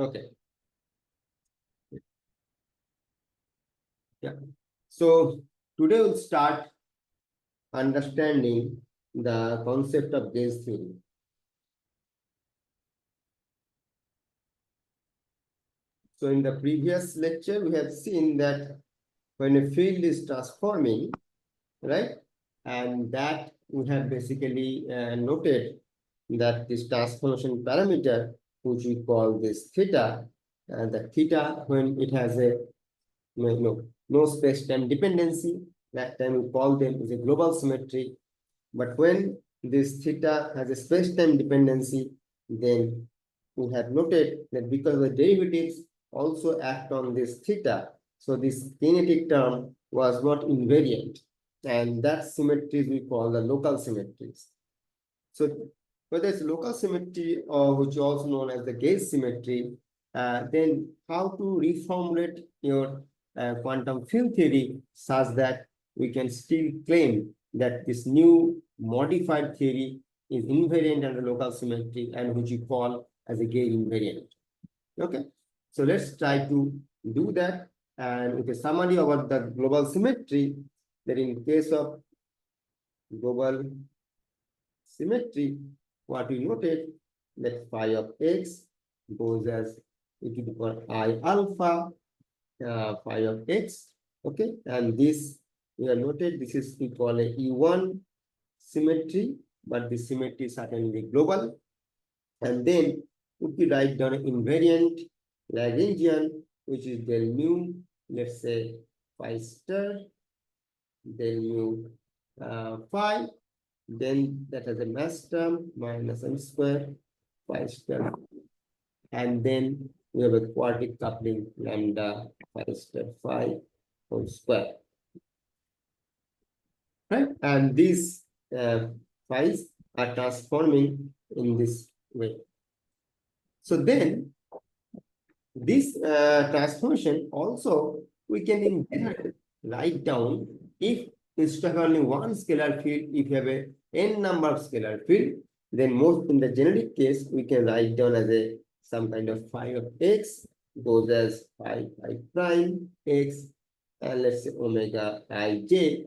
Okay. Yeah. So today we'll start understanding the concept of gauge theory. So in the previous lecture, we have seen that when a field is transforming, right, and that we have basically noted that this transformation parameter, which we call this theta, and the theta, when it has a no space-time dependency, that time we call them is a global symmetry. But when this theta has a space-time dependency, then we have noted that because the derivatives also act on this theta, so this kinetic term was not invariant, and that symmetries we call the local symmetries. So whether it's local symmetry or which is also known as the gauge symmetry, then how to reformulate your quantum field theory such that we can still claim that this new modified theory is invariant under local symmetry and which we call as a gauge invariant. Okay, so let's try to do that. And with a summary about the global symmetry, that in case of global symmetry, what we noted that phi of x goes as e to the power I alpha phi of x. Okay, and this we have noted this is we call a E1 symmetry, but the symmetry is certainly global. And then we could write down an invariant Lagrangian, which is del mu, let's say phi star, del mu phi. Then that has a mass term minus m square phi star, and then we have a quartic coupling lambda phi star phi whole square, right? And these phi's are transforming in this way. So then this transformation also we can in general write down if instead of only one scalar field, if you have a n number of scalar field, then most in the generic case we can write down as a some kind of phi of x goes as phi prime x, and let's say omega ij,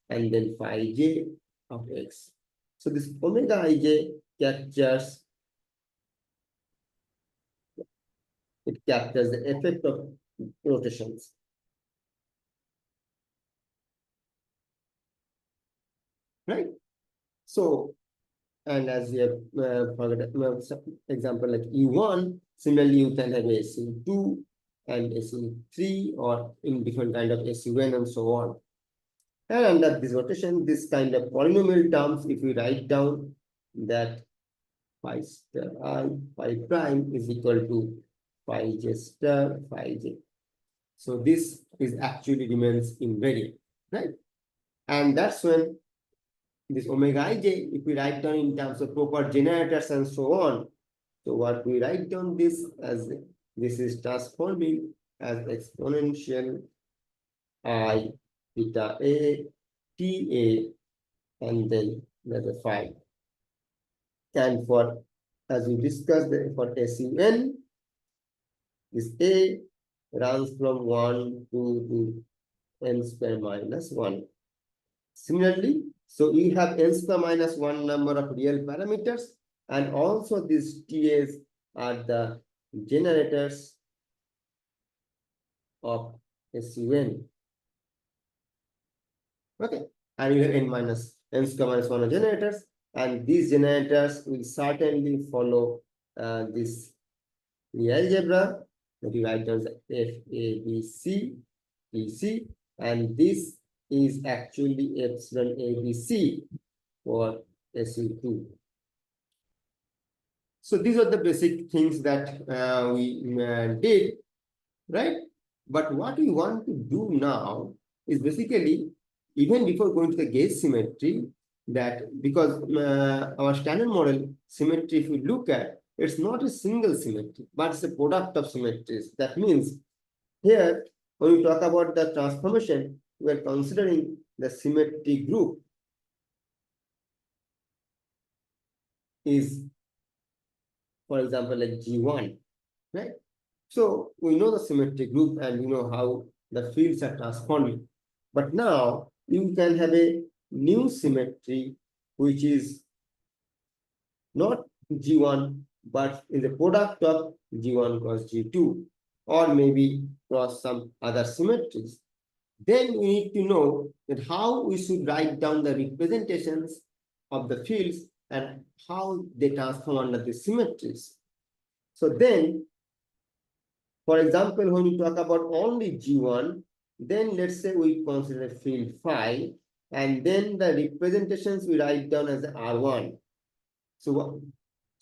and then phi j of x. So this omega ij captures the effect of rotations. Right? So, and as we have example like E1, similarly you can have SU2 and SU3 or in different kind of SUN and so on. And under this rotation, this kind of polynomial terms, if we write down that phi star I, phi prime is equal to phi j star, phi j. So this is actually remains invariant, right? And that's when this omega ij, if we write down in terms of proper generators and so on, so what we write down this as this is transforming as exponential I theta a t a, and then there's a phi. And for as we discussed for SUN, this a runs from 1 to n square minus 1. Similarly, so you have n square minus 1 number of real parameters, and also these TAs are the generators of SUN. Okay, and you have n square minus 1 generators, and these generators will certainly follow this Lie algebra that you write down F A B C B C, and this is actually epsilon ABC for SU2. So these are the basic things that we did, right? But what we want to do now is basically, even before going to the gauge symmetry, that because our standard model symmetry, if we look at, it's not a single symmetry, but it's a product of symmetries. That means here, when we talk about the transformation, we are considering the symmetry group is, for example, like G1, right? So we know the symmetric group and we know how the fields are transforming. But now you can have a new symmetry which is not G1 but is a product of G1 cross G2 or maybe cross some other symmetries. Then we need to know that how we should write down the representations of the fields and how they transform under the symmetries. So then, for example, when we talk about only G1, then let's say we consider field phi, and then the representations we write down as R1. So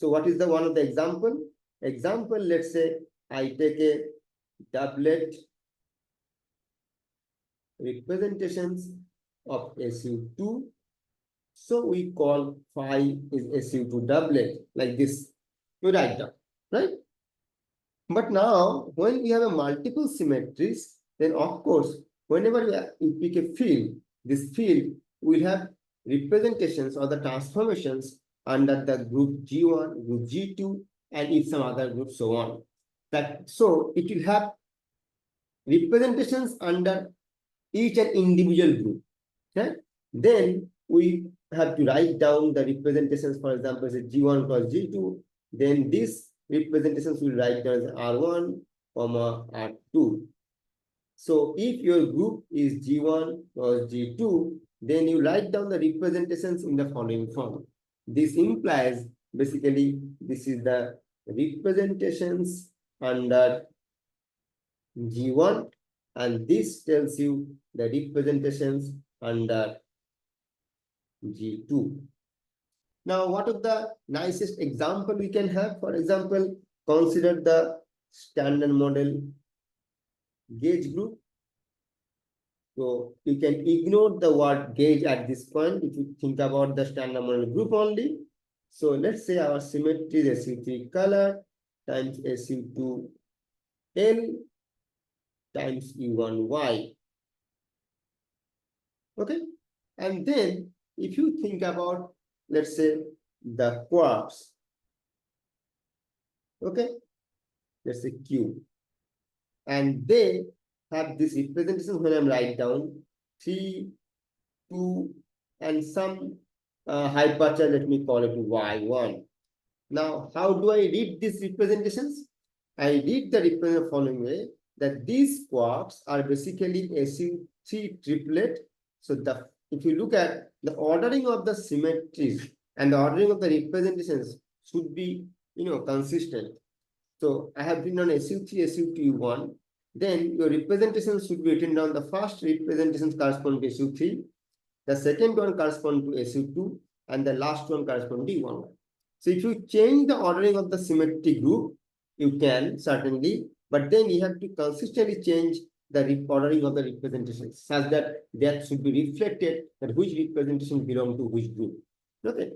what is the one of the example? Example, let's say I take a doublet representations of SU2. So we call phi is SU2 doublet, like this. We write down, right? But now, when we have a multiple symmetries, then of course, whenever you pick a field, this field will have representations or the transformations under the group G1, group G2, and if some other group, so on. So it will have representations under each and individual group. Okay? Then we have to write down the representations, for example, say G1 cross G2. Then these representations will write down as R1, R2. So if your group is G1 cross G2, then you write down the representations in the following form. This implies basically this is the representations under G1, and this tells you the representations under G2. Now, what is the nicest example we can have? For example, consider the standard model gauge group. So you can ignore the word gauge at this point if you think about the standard model group only. So let's say our symmetry is SU3 color times SU2L times U1Y. Okay, and then if you think about, let's say, the quarks, okay, let's say Q, and they have this representation when I'm write down 3, 2, and some hypercharge, let me call it Y1. Now, how do I read these representations? I read the representation following way, that these quarks are basically SU3 triplet. So if you look at the ordering of the symmetries and the ordering of the representations should be consistent. So I have written on SU3, SU2, U1. Then your representation should be written down. The first representations correspond to SU3, the second one corresponds to SU2, and the last one corresponds to U1. So if you change the ordering of the symmetry group, you can certainly, but then you have to consistently change the ordering of the representations such that that should be reflected that which representation belong to which group. Okay.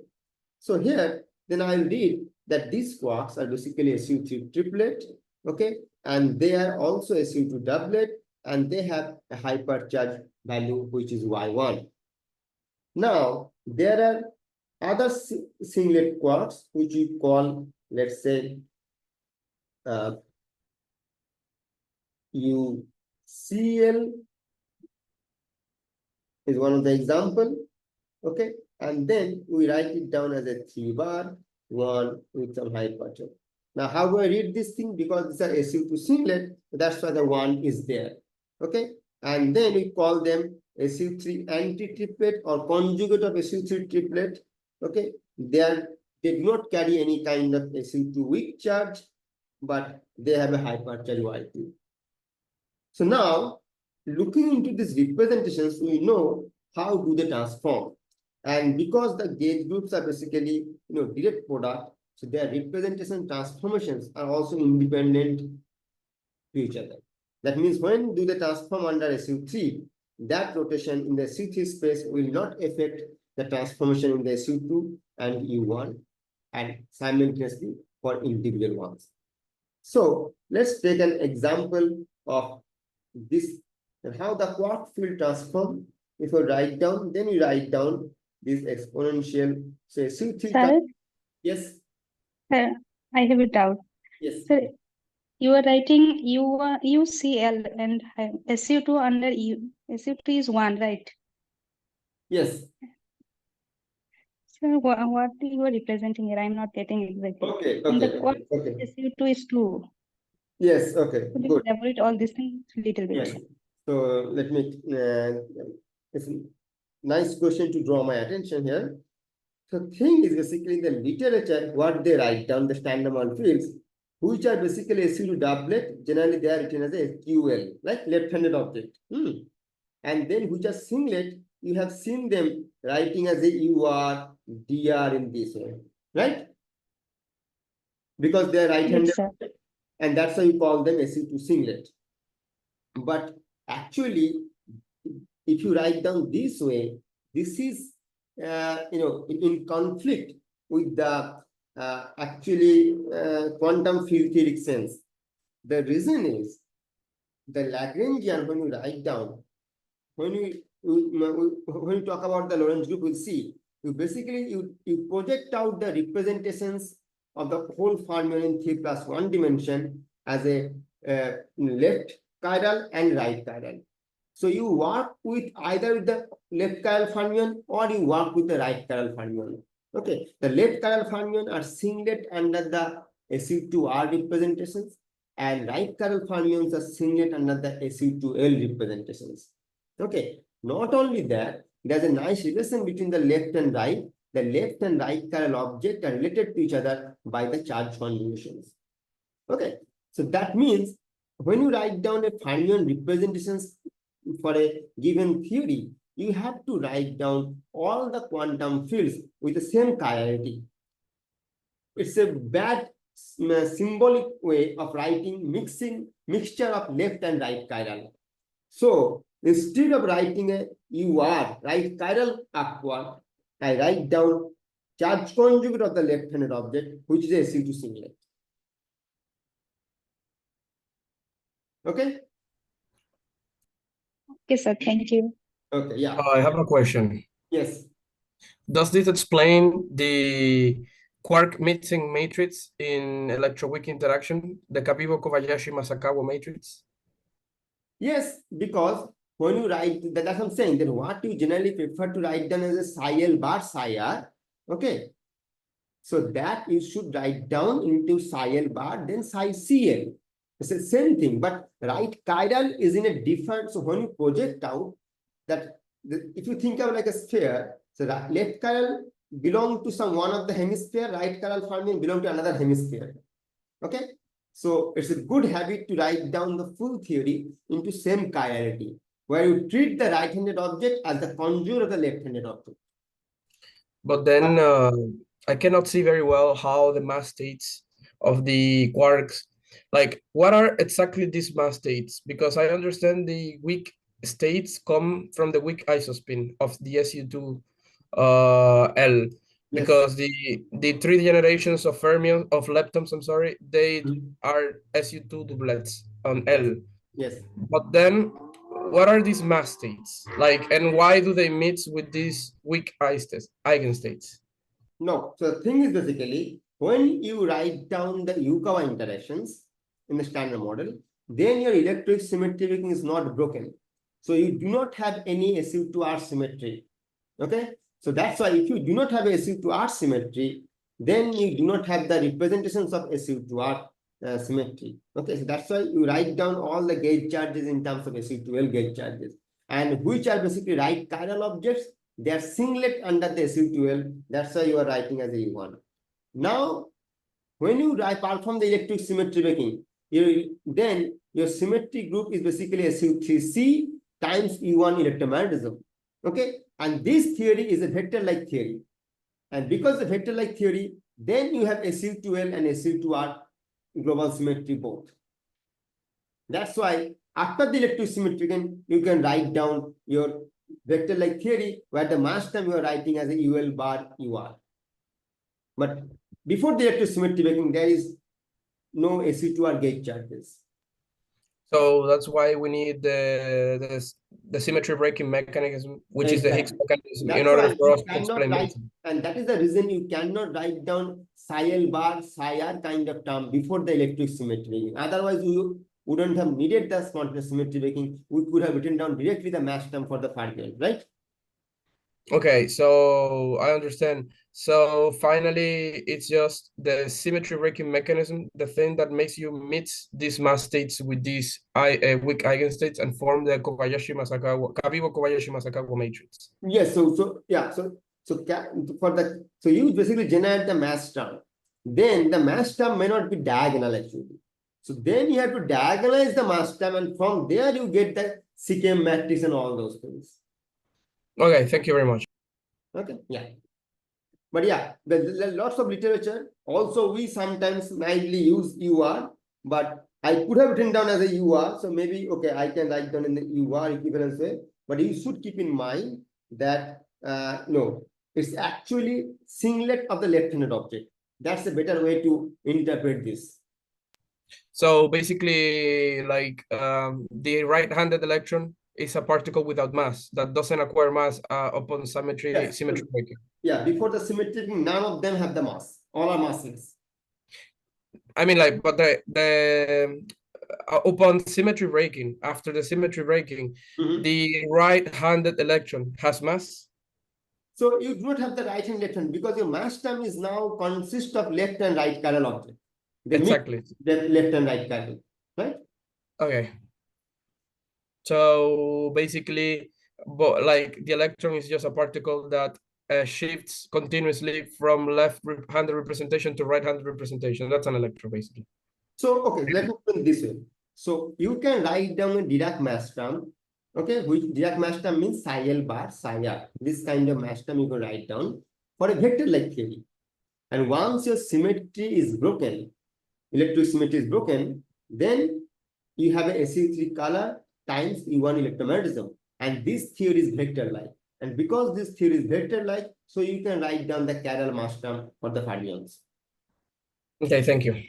So here, then I'll read that these quarks are basically SU3 triplet, okay, and they are also SU2 doublet, and they have a hypercharge value which is Y1. Now, there are other singlet quarks which we call, let's say, UCL is one of the example, okay, and then we write it down as a 3 bar, 1 with some hypercharge. Now, how do I read this thing? Because these are SU2 singlet, that's why the 1 is there, okay, and then we call them SU3 anti-triplet or conjugate of SU3 triplet, okay. They do not carry any kind of SU2 weak charge, but they have a hypercharge Y2. So now, looking into these representations, we know how do they transform. And because the gauge groups are basically direct product, so their representation transformations are also independent to each other. That means when do they transform under SU3, that rotation in the SU3 space will not affect the transformation in the SU2 and U1 and simultaneously for individual ones. So let's take an example of this and how the quark field transform. If you write down, then you write down this exponential. So SU3. Sir, Yes. sir, I have a doubt. Yes. Sir, You are writing UCl and SU2 under U. SU2 is 1, right? Yes. So what you are representing here? I'm not getting exactly. Okay, And okay, the okay, code okay. SU2 is 2. Yes, okay, Could you good. elaborate all these things a little bit? Yes. So let me, it's a nice question to draw my attention here. So thing is basically in the literature, what they write down the standard model fields, which are basically SU2 doublet, generally they are written as a QL, like left-handed object. And then which are singlet, you have seen them writing as a UR, DR in this way, right? Because they are right-handed, Yes, sir. and that's why you call them SU2 singlet. But actually, if you write down this way, this is in conflict with the actually quantum field theory sense. The reason is the Lagrangian, when you write down, when you talk about the Lorentz group, we'll see you basically you project out the representations of the whole fermion in 3 plus 1 dimension as a left chiral and right chiral. So you work with either with the left chiral fermion or you work with the right chiral fermion. Okay, the left chiral fermion are singlet under the SU2R representations, and right chiral fermions are singlet under the SU2L representations. Okay, not only that, there's a nice relation between the left and right. The left and right chiral object are related to each other by the charge conjugations. Okay, so that means when you write down a fermion representations for a given theory, you have to write down all the quantum fields with the same chirality. It's a bad symbolic way of writing mixture of left and right chiral. So instead of writing a UR, right chiral upward, I write down charge conjugate of the left-handed object, which is a SU2 singlet. Okay? Okay, sir. Thank you. Okay, yeah. I have a question. Yes. Does this explain the quark mixing matrix in electroweak interaction, the Kapibo-Kobayashi-Masakawa matrix? Yes, because when you write, that's what I'm saying, then what you generally prefer to write down as a psi L bar psi R, okay? So that you should write down into psi L bar, then psi CL. It's the same thing, but right chiral is in a different, so when you project out, that if you think of like a sphere, so that left chiral belong to some one of the hemisphere, right chiral fermion belong to another hemisphere. Okay, so it's a good habit to write down the full theory into same chirality, where you treat the right-handed object as the conjure of the left-handed object. But then I cannot see very well how the mass states of the quarks, like what are exactly these mass states? Because I understand the weak states come from the weak isospin of the SU2 L, Yes. because the three generations of fermions of leptons, I'm sorry, they are SU2 doublets on L. Yes. But then what are these mass states like, and why do they mix with these weak eigenstates? No, so the thing is basically when you write down the Yukawa interactions in the standard model, then your electric symmetry breaking is not broken. So you do not have any SU2R symmetry. Okay, so that's why if you do not have SU2R symmetry, then you do not have the representations of SU2R symmetry. Okay, so that's why you write down all the gauge charges in terms of SU2L gauge charges, and which are basically right chiral objects. They are singlet under the SU2L. That's why you are writing as a U1. Now, when you perform the electric symmetry breaking, then your symmetry group is basically SU3C times U1 electromagnetism. Okay, and this theory is a vector-like theory. And because the vector-like theory, then you have SU2L and SU2R global symmetry both. That's why after the electric symmetry, you can write down your vector-like theory where the mass term you are writing as a UL bar UR. But before the electric symmetry breaking, there is no SU2R gauge charges. So that's why we need the symmetry breaking mechanism, which is the Higgs Exactly. mechanism, in That's order why for you us to cannot explain write, medicine. and that is the reason you cannot write down psi L bar, psi R kind of term before the electric symmetry. Otherwise, you wouldn't have needed the spontaneous symmetry breaking. We could have written down directly the mass term for the fermion, right? Okay, so I understand. So finally, it's just the symmetry breaking mechanism, the thing that makes you mix these mass states with these weak eigenstates and form the Kabibo-Kobayashi-Masakawa matrix. Yes. So you basically generate the mass term. Then the mass term may not be diagonal actually. So then you have to diagonalize the mass term, and from there you get the CKM matrix and all those things. Okay, thank you very much. Okay, yeah. But yeah, there's lots of literature. Also, we sometimes naively use UR, but I could have written down as a UR. So maybe, okay, I can write down in the UR equivalence way. But you should keep in mind that, no, it's actually singlet of the left-handed object. That's a better way to interpret this. So basically, like the right-handed electron is a particle without mass that doesn't acquire mass upon symmetry Yes. symmetry breaking. Yeah, before the symmetry, none of them have the mass. All are massless. I mean, like, but the upon symmetry breaking, after the symmetry breaking, the right-handed electron has mass. So you do not have the right and left hand because your mass term is now consists of left and right chiral object. They Exactly. the left and right chiral, right? Okay. So basically, but like the electron is just a particle that shifts continuously from left-handed representation to right-handed representation. That's an electron, basically. So okay, let me put it this way. So you can write down a Dirac mass term, okay, which Dirac mass term means psi L bar psi R. This kind of mass term you can write down for a vector-like theory. And once your symmetry is broken, electric symmetry is broken, then you have a SU3 color times E1 electromagnetism. And this theory is vector-like. And because this theory is vector-like, so you can write down the chiral mass term for the fermions. Okay, thank you.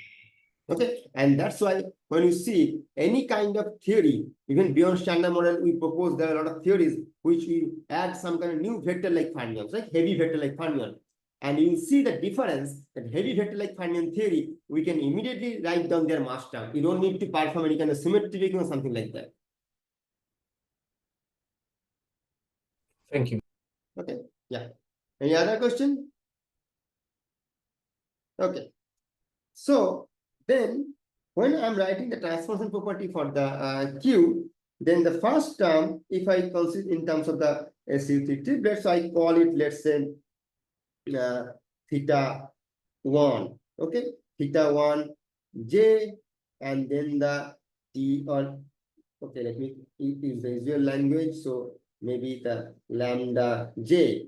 Okay, and that's why when you see any kind of theory, even beyond standard model, we propose there are a lot of theories which we add some kind of new vector-like fermions, like heavy vector-like fermion. And you see the difference that heavy vector-like fermion theory, we can immediately write down their mass term. You don't need to perform any kind of symmetry breaking or something like that. Thank you. Okay, yeah. Any other question? Okay. So then when I'm writing the transformation property for the Q, then the first term, if I consider in terms of the SU3 triplet, so I call it, let's say, theta 1, okay, theta 1 J, and then the T, or okay, let me use the visual language, so maybe the lambda J.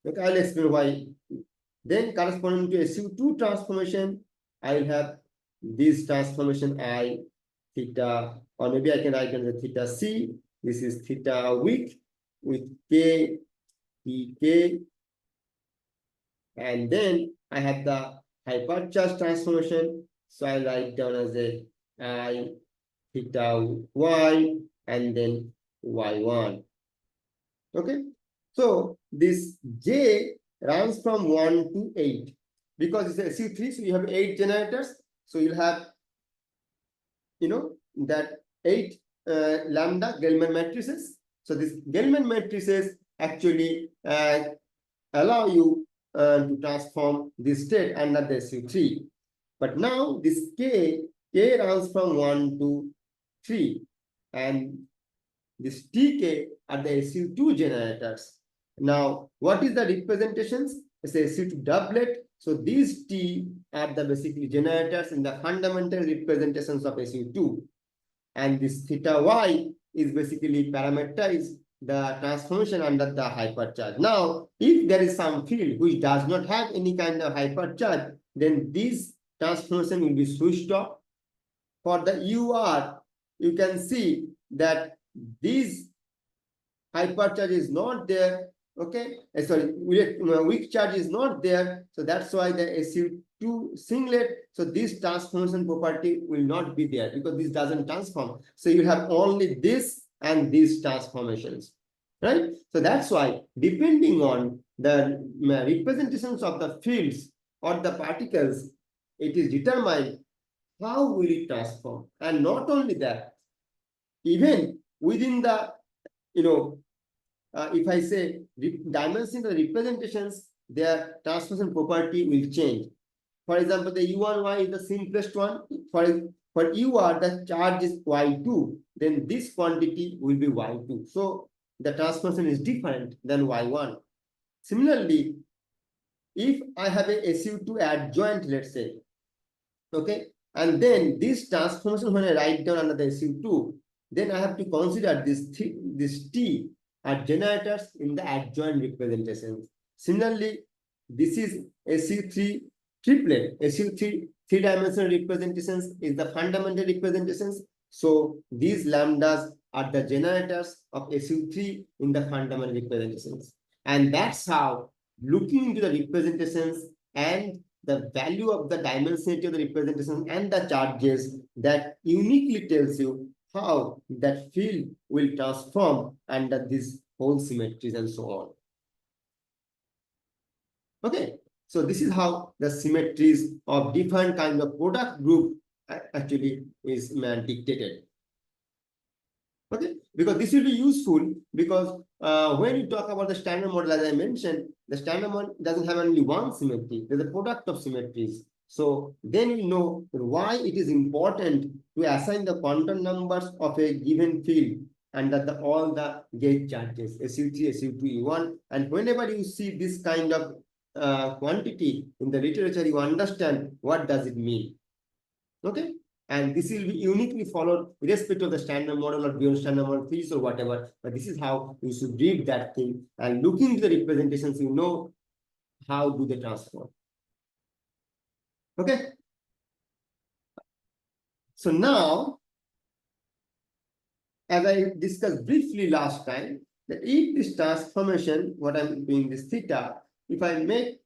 Okay, I'll explain why. Then corresponding to SU2 transformation, I'll have this transformation I theta, or maybe I can write under theta C. This is theta weak with K, P, K. And then I have the hypercharge transformation. So I write down as a I theta Y and then Y1. Okay. So this J runs from 1 to 8 because it's a SU3, so you have 8 generators. So you'll have, that 8 lambda Gell-Mann matrices. So this Gell-Mann matrices actually allow you to transform this state under the SU3. But now this K runs from 1 to 3, and this Tk are the SU2 generators. Now, what is the representations? It's a SU2 doublet. So these T are the basically generators in the fundamental representations of SU2. And this theta Y is basically parameterized the transformation under the hypercharge. Now, if there is some field which does not have any kind of hypercharge, then this transformation will be switched off. For the UR, you can see that this hypercharge is not there Okay, sorry, weak charge is not there, so that's why the SU2 singlet, so this transformation property will not be there because this doesn't transform. So you have only this and these transformations, right? So that's why depending on the representations of the fields or the particles, it is determined how will it transform. And not only that, even within the, if I say dimension of the representations, their transformation property will change. For example, the U1Y is the simplest one. For UR, the charge is Y2, then this quantity will be Y2. So the transformation is different than Y1. Similarly, if I have a SU2 adjoint, let's say, okay, and then this transformation, when I write down under the SU2, then I have to consider this T are generators in the adjoint representations. Similarly, this is SU3 triplet. SU3 three-dimensional representations is the fundamental representations. So these lambdas are the generators of SU3 in the fundamental representations. And that's how looking into the representations and the value of the dimensionality of the representation and the charges that uniquely tells you how that field will transform under these whole symmetries and so on. Okay, so this is how the symmetries of different kind of product group actually is dictated. Okay, because this will be useful because when you talk about the standard model, as I mentioned, the standard model doesn't have only one symmetry, there's a product of symmetries. So then you know why it is important to assign the quantum numbers of a given field under all the gauge charges, SU3, SU2, E1. And whenever you see this kind of quantity in the literature, you understand what does it mean. Okay, and this will be uniquely followed irrespective of the standard model or beyond standard model physics or whatever. But this is how you should read that thing and look into the representations, you know how do they transform. Okay, so now, as I discussed briefly last time, that if this transformation, what I'm doing this theta, if I make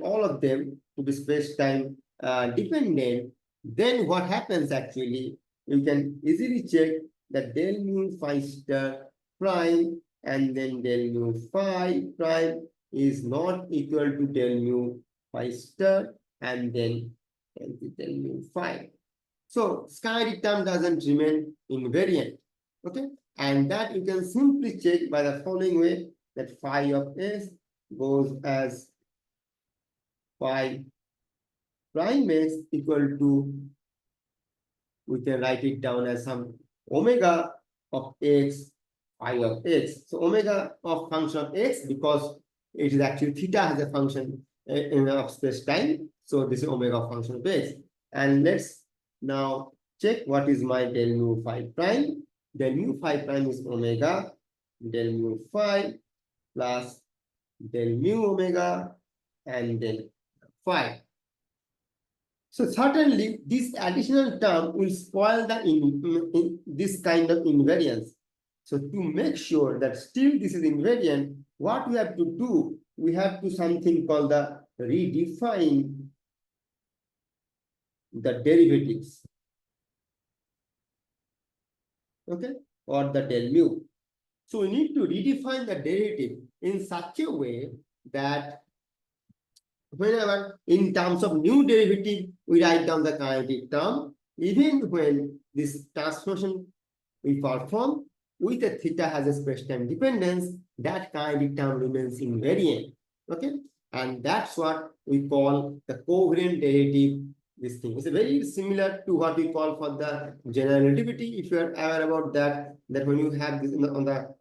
all of them to be space-time dependent, then what happens actually, you can easily check that del mu phi star prime and then del mu phi prime is not equal to del mu phi star and then del mu phi. So scalar term doesn't remain invariant. Okay, and that you can simply check by the following way, that phi of s goes as phi prime s equal to, we can write it down as some omega of x phi of x. So omega of function of x, because it is actually theta has a function in of space time. So this is omega of function of x. And let's now check what is my del mu phi prime. Del mu phi prime is omega del mu phi plus del mu omega and then phi. So certainly this additional term will spoil the this kind of invariance. So to make sure that still this is invariant, what we have to do, we have to something called the redefine the derivatives. Okay, or the del mu. So we need to redefine the derivative in such a way that whenever in terms of new derivative, we write down the kinetic term, even when this transformation we perform with a theta has a space-time dependence, that kinetic term remains invariant. Okay, and that's what we call the covariant derivative. This thing is very similar to what we call for the general relativity. If you are aware about that, that when you have this on the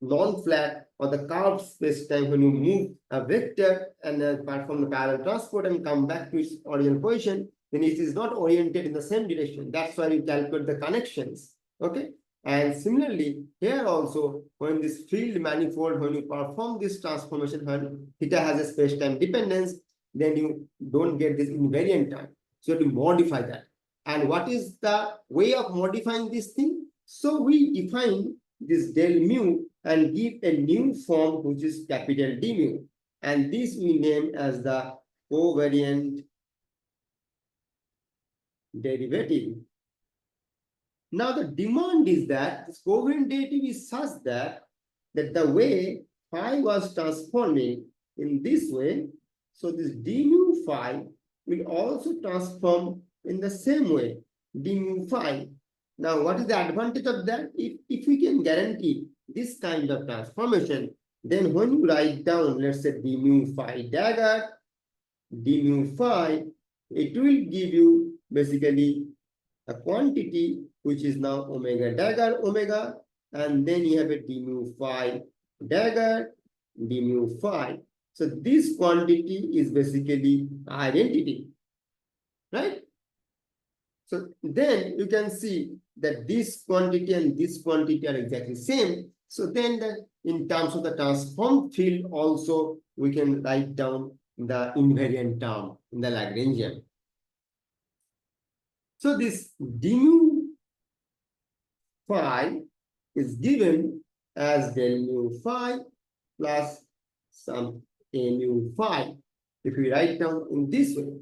non-flat or the curved space-time, when you move a vector and perform the parallel transport and come back to its original position, then it is not oriented in the same direction. That's why you calculate the connections. Okay. And similarly, here also, when this field manifold, when you perform this transformation, when theta has a space-time dependence, then you don't get this invariant term. So you have to modify that. And what is the way of modifying this thing? So we define this del mu and give a new form which is capital D mu. And this we name as the covariant derivative. Now the demand is that this covariant derivative is such that the way phi was transforming in this way, so this d mu phi will also transform in the same way, d mu phi. Now, what is the advantage of that? If we can guarantee this kind of transformation, then when you write down, let's say d mu phi dagger, d mu phi, it will give you basically a quantity which is now omega dagger omega, and then you have a d mu phi dagger d mu phi. So this quantity is basically identity, right? So then you can see that this quantity and this quantity are exactly same. So then in terms of the transformed field also, we can write down the invariant term in the Lagrangian. So this d mu phi is given as del mu phi plus some a mu phi. If we write down in this way,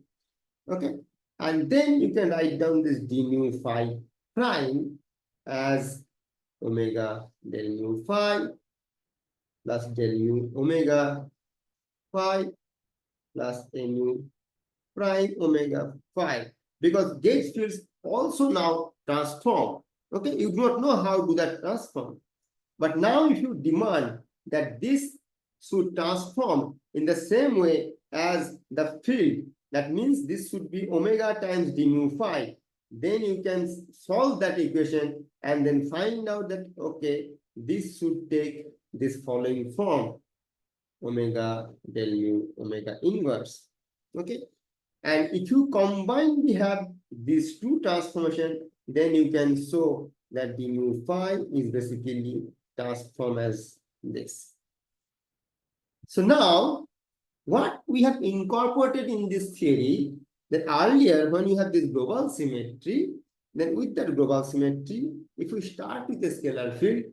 okay, and then you can write down this d mu phi prime as omega del mu phi plus del mu omega phi plus a mu prime omega phi, because gauge fields also now transform. Okay, you do not know how to do that transform, but now if you demand that this should transform in the same way as the field, that means this should be omega times d mu phi, then you can solve that equation and then find out that, okay, this should take this following form, omega del mu omega inverse. Okay, and if you combine, we have these two transformation, then you can show that the mu phi is basically transformed as this. So now, what we have incorporated in this theory, that earlier when you have this global symmetry, then with that global symmetry, if we start with a scalar field,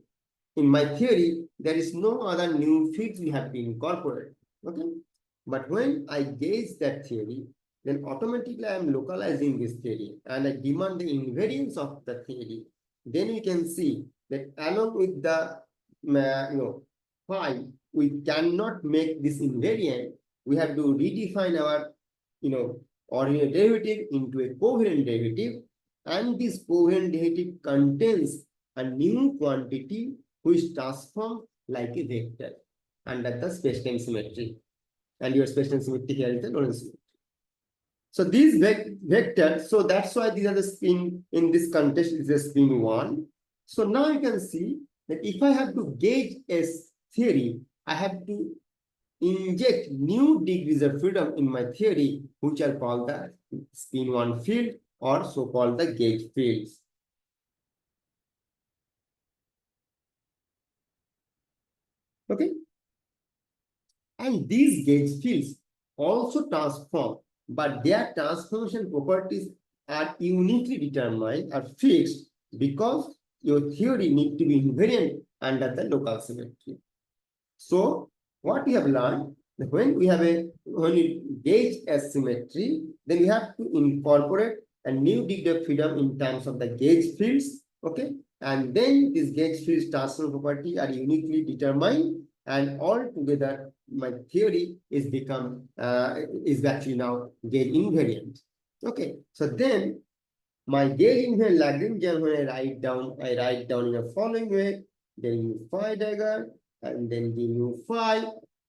in my theory, there is no other new fields we have to incorporate. Okay, but when I gauge that theory, then automatically I am localizing this theory and I demand the invariance of the theory. Then we can see that along with the phi, we cannot make this invariant. We have to redefine our ordinary derivative into a covariant derivative, and this covariant derivative contains a new quantity which transforms like a vector under the space-time symmetry. And your space-time symmetry here is the Lorentz symmetry. So these vectors, so that's why these are the spin, in this context is a spin 1. So now you can see that if I have to gauge a theory, I have to inject new degrees of freedom in my theory, which are called the spin 1 field or so-called the gauge fields. Okay, and these gauge fields also transform, but their transformation properties are uniquely determined or fixed because your theory needs to be invariant under the local symmetry. So what we have learned, when we gauge a symmetry, then we have to incorporate a new degree of freedom in terms of the gauge fields. Okay, and then these gauge fields transform property are uniquely determined, and all together my theory is actually now gauge invariant. Okay, so then my gauge invariant Lagrangian, when I write down in the following way: del mu phi dagger and then d mu phi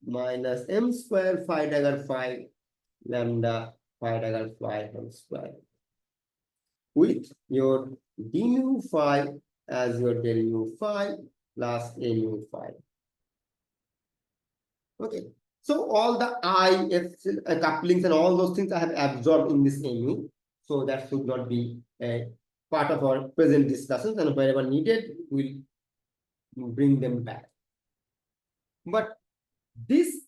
minus m square phi dagger phi lambda phi dagger phi whole square, with your d mu phi as your del mu phi plus a mu phi. Okay, so all the I, F couplings and all those things I have absorbed in this mu, so that should not be a part of our present discussions, and wherever needed, we'll bring them back. But this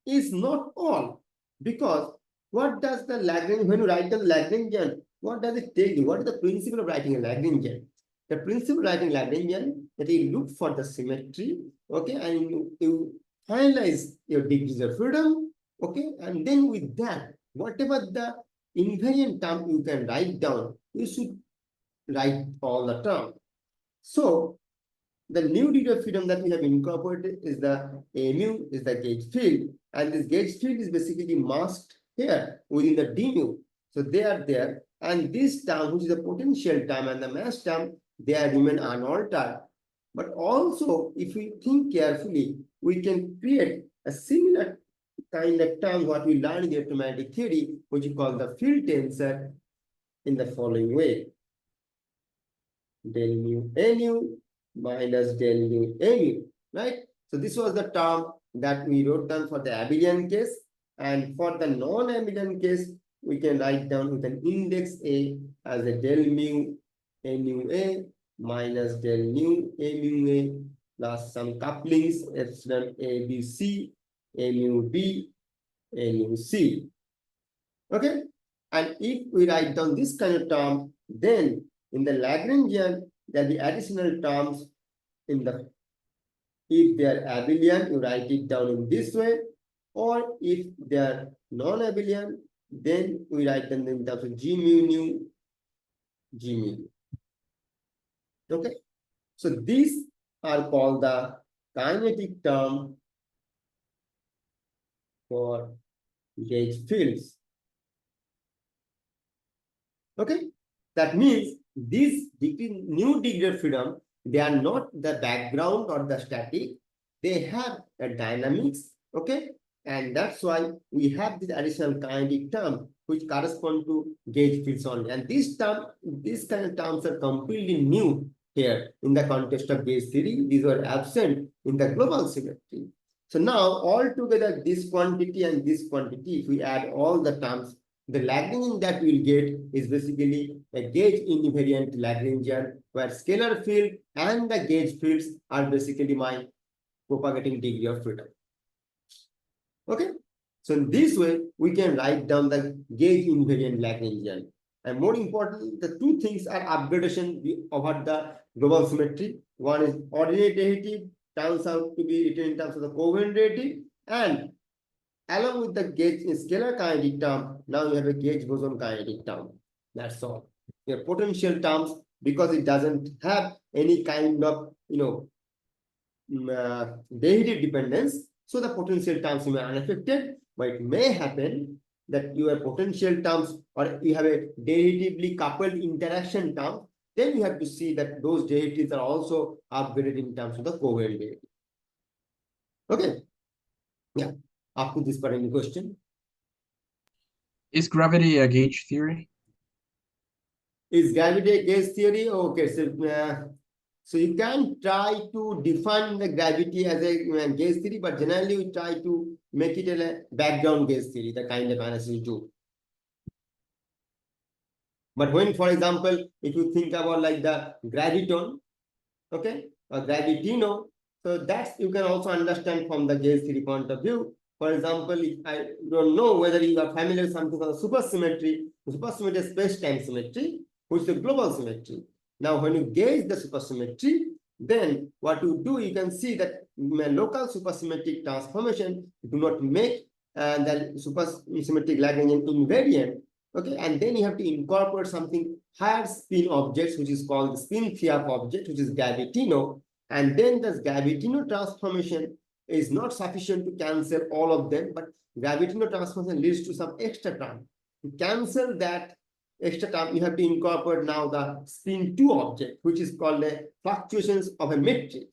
is not all, because what does the Lagrangian, when you write the Lagrangian, what does it tell you? What is the principle of writing a Lagrangian? The principle of writing Lagrangian, that you look for the symmetry, okay, and you finalize your degrees of freedom, okay, and then with that, whatever the invariant term you can write down, you should write all the term. So the new degree of freedom that we have incorporated is the mu, is the gauge field, and this gauge field is basically masked here within the d mu. So they are there, and this term, which is the potential term and the mass term, they are remain unaltered. But also, if we think carefully, we can create a similar kind of term what we learned in the electromagnetic theory, which we call the field tensor, in the following way: del mu nu minus del mu mu, right? So this was the term that we wrote down for the abelian case, and for the non-abelian case, we can write down with an index A as a del mu nu A minus del mu mu A plus some couplings epsilon A B C mu B mu C. Okay, and if we write down this kind of term, then in the Lagrangian, there will be additional terms in the, if they are abelian, you write it down in this way, or if they are non-abelian, then we write them in terms of G mu nu, G mu nu. Okay, so these are called the kinetic term for gauge fields. Okay, that means this new degree of freedom, they are not the background or the static, they have a dynamics, okay, and that's why we have this additional kinetic term which correspond to gauge fields only. And this term, these kind of terms are completely new here in the context of gauge theory. These were absent in the global symmetry. So now altogether this quantity and this quantity, if we add all the terms, the Lagrangian that we'll get is basically a gauge invariant Lagrangian, where scalar field and the gauge fields are basically my propagating degree of freedom. Okay, so in this way we can write down the gauge invariant Lagrangian. And more important, the two things are upgradation over the global symmetry. One is ordinary derivative turns out to be written in terms of the covariant derivative, and along with the gauge scalar kinetic term, now you have a gauge boson kinetic term. That's all. Your potential terms, because it doesn't have any kind of derivative dependence, so the potential terms remain unaffected. But it may happen that your potential terms, or you have a derivatively coupled interaction term, then you have to see that those derivatives are also upgraded in terms of the covariant derivative. Okay. Yeah. Up to this part, any question? Is gravity a gauge theory? Is gravity a gauge theory? Okay, so you can try to define the gravity as a gauge theory, but generally we try to make it a background gauge theory, the kind of analysis you do. But when, for example, if you think about like the graviton, okay, or gravitino, so that's you can also understand from the gauge theory point of view. For example, if I don't know whether you are familiar with something called supersymmetry. Supersymmetry is space-time symmetry, which is a global symmetry. Now, when you gauge the supersymmetry, then what you do, you can see that local supersymmetric transformation do not make the supersymmetric Lagrangian invariant. Okay, and then you have to incorporate something higher spin objects, which is called the spin theory object, which is gravitino. And then this gravitino transformation is not sufficient to cancel all of them, but gravitino transformation leads to some extra term. To cancel that extra term, you have to incorporate now the spin 2 object, which is called the fluctuations of a metric.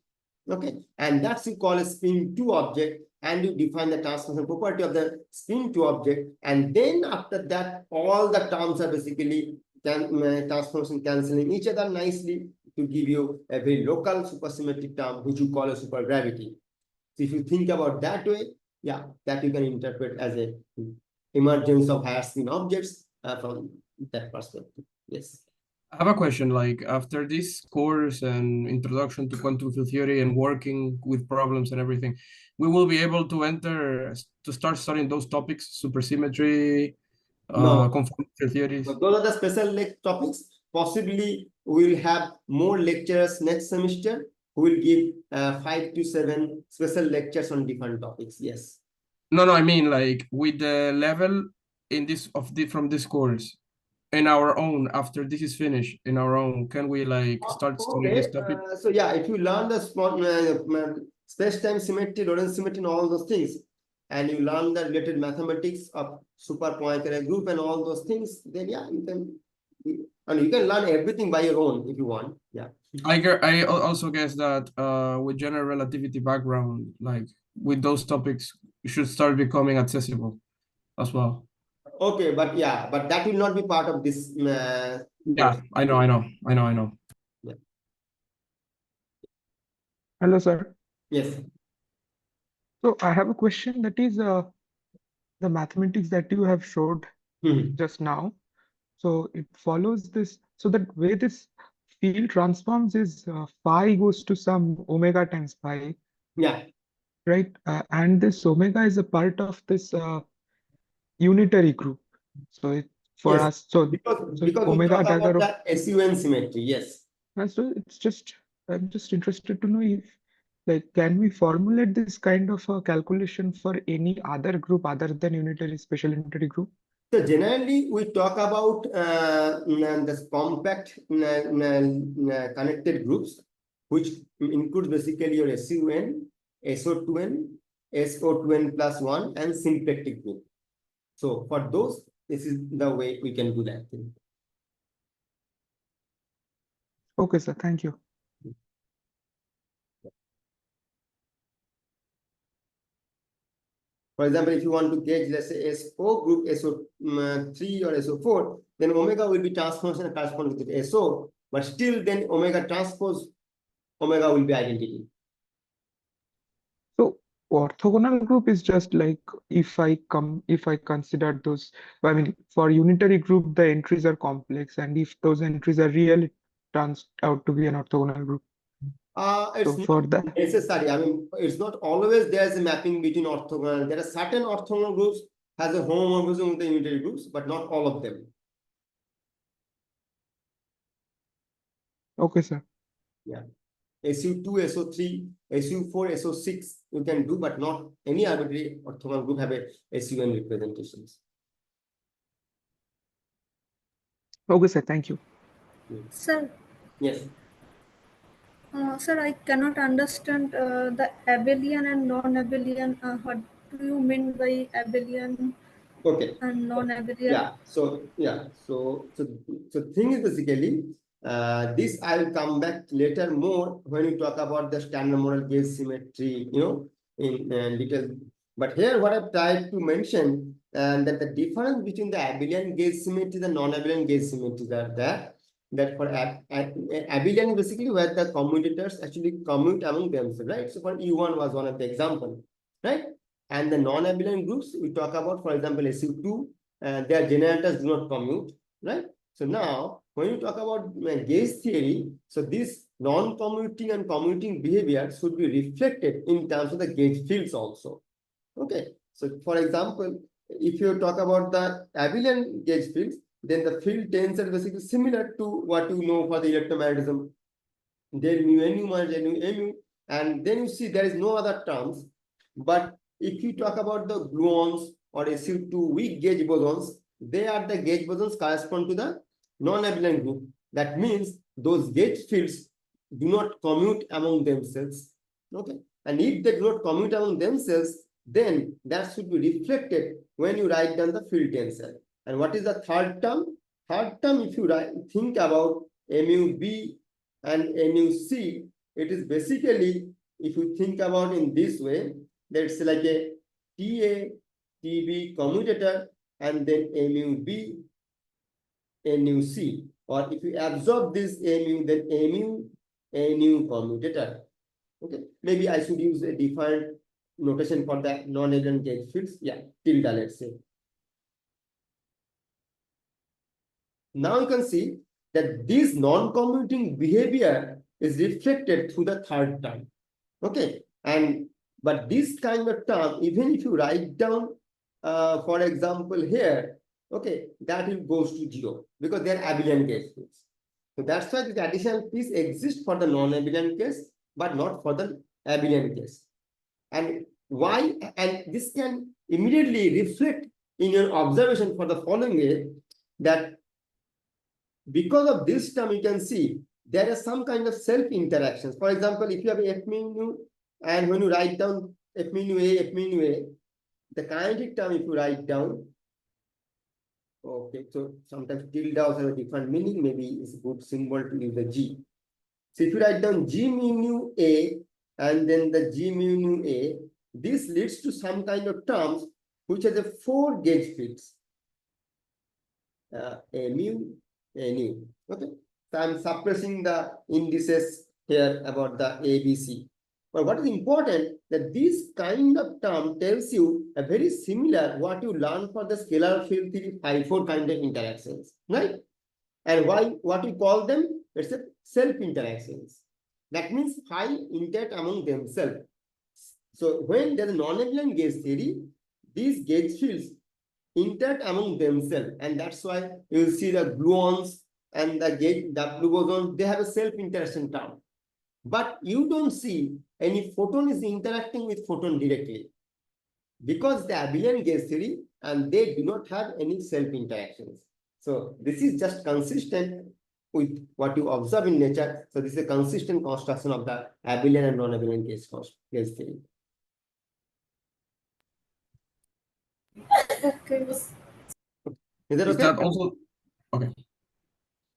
Okay, and that's you call a spin 2 object, and you define the transformation property of the spin 2 object, and then after that, all the terms are basically transformation cancelling each other nicely to give you a very local supersymmetric term, which you call a supergravity. So if you think about that way, yeah, that you can interpret as a emergence of higher spin objects from that perspective. Yes. I have a question, like after this course and introduction to quantum field theory and working with problems and everything, we will be able to start studying those topics, supersymmetry, No, conformal field theories. so those are the special topics. Possibly we will have more lectures next semester who will give 5 to 7 special lectures on different topics. Yes. No, I mean like with the level in this from this course, in our own, after this is finished, in our own, can we like start studying this Okay. topic? So yeah, if you learn the space-time symmetry, Lorentz symmetry, and all those things, and you learn the related mathematics of super Poincare group and all those things, then yeah, you can, and you can learn everything by your own if you want. Yeah. I also guess that with general relativity background, like with those topics, you should start becoming accessible as well. Okay, but yeah, but that will not be part of this Yeah, course. I know. Yeah. Hello, sir. Yes. So I have a question that is the mathematics that you have showed Hmm. just now. So it follows this. So that way this field transforms is phi goes to some omega times phi, Yeah. right? And this omega is a part of this unitary group. So it for Yes. us, so Because we omega talk dagger about of the SUN symmetry. Yes. so it's just I'm just interested to know if like can we formulate this kind of a calculation for any other group other than unitary special unitary group? So generally, we talk about this compact connected groups, which include basically your SUN, SO2N, SO2N plus 1, and symplectic group. So for those, this is the way we can do that thing. Okay, sir. Thank you. For example, if you want to gauge, let's say, SO group, SO3 or SO4, then omega will be transformation corresponding with SO, but still then omega transpose omega will be identity. So orthogonal group is just like if I consider those, I mean for unitary group the entries are complex and if those entries are real it turns out to be an orthogonal group. It's So for not that, necessary. I mean, it's not always there's a mapping between orthogonal. There are certain orthogonal groups has a homomorphism with the unitary groups, but not all of them. okay, sir. Yeah. SU2, SO3, SU4, SO6 you can do, but not any arbitrary orthogonal group have a SUN representations. Okay, sir. Thank you. Sir, Yes. sir, I cannot understand the abelian and non-abelian. What do you mean by abelian Okay. and non-abelian? Yeah. So thing is basically this I will come back later more when we talk about the standard model gauge symmetry, in little. But here what I've tried to mention that the difference between the abelian gauge symmetry and non-abelian gauge symmetry are that for abelian basically where the commutators actually commute among themselves, right? So for U1 was one of the example, right? And the non-abelian groups we talk about, for example, SU2, their generators do not commute, right? So now, when you talk about gauge theory, so this non-commuting and commuting behavior should be reflected in terms of the gauge fields also. Okay. So for example, if you talk about the abelian gauge fields, then the field tensor is basically similar to what you know for the electromagnetism. Del mu nu minus del mu mu, and then you see there is no other terms. But if you talk about the gluons or SU2 weak gauge bosons, they are the gauge bosons correspond to the non-abelian group. That means those gauge fields do not commute among themselves. Okay, and if they do not commute among themselves, then that should be reflected when you write down the field tensor. And what is the third term? Third term, if you think about MUB and NUC, it is basically, if you think about in this way, that's like a TA, TB commutator, and then MUB, NUC. Or if you absorb this MU, then MU, NU commutator. Okay, maybe I should use a different notation for the non-abelian gauge fields. Yeah, tilde, let's say. Now you can see that this non-commuting behavior is reflected through the third term. Okay, but this kind of term, even if you write down, for example, here, okay, that will goes to 0 because they are abelian gauge fields. So that's why this additional piece exists for the non-abelian case, but not for the abelian case. And why? And this can immediately reflect in your observation for the following way, that because of this term, you can see there is some kind of self-interactions. For example, if you have F mu, and when you write down F mu A, the kinetic term, if you write down, okay, so sometimes tilde also have a different meaning, maybe it's a good symbol to use the G. So if you write down G mu A and then the G mu A, this leads to some kind of terms which has a 4 gauge fields. A mu, a nu. Okay. So I'm suppressing the indices here about the ABC. But what is important, that this kind of term tells you a very similar what you learn for the scalar field theory 5-4 kind of interactions, right? And why? What we call them? It's a self-interactions. That means phi interact among themselves. So when there's a non-abelian gauge theory, these gauge fields interact among themselves, and that's why you will see the gluons and the gauge W bosons, they have a self-interaction term. But you don't see any photon is interacting with photon directly, because the abelian gauge theory, and they do not have any self-interactions. So this is just consistent with what you observe in nature. So this is a consistent construction of the abelian and non-abelian gauge theory. Okay. Is that Is okay? that also okay?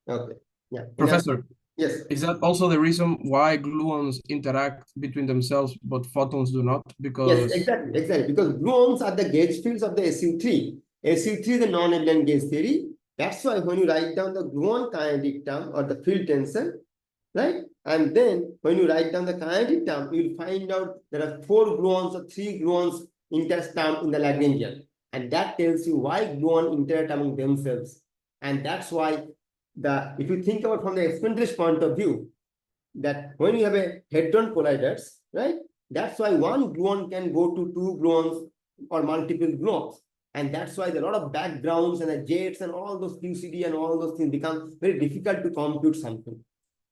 Okay. Yeah. Professor, Yes. is that also the reason why gluons interact between themselves but photons do not? Because Yes, exactly. Because gluons are the gauge fields of the SU3. SU3 is the non-abelian gauge theory. That's why when you write down the gluon kinetic term or the field tensor, right? And then when you write down the kinetic term, you'll find out there are 4 gluons or 3 gluons interact term in the Lagrangian. And that tells you why gluon interact among themselves. And that's why if you think about from the experimentalist point of view, that when you have a head-on colliders, right? That's why one gluon can go to 2 gluons or multiple gluons. And that's why there are a lot of backgrounds and the jets and all those QCD and all those things become very difficult to compute something.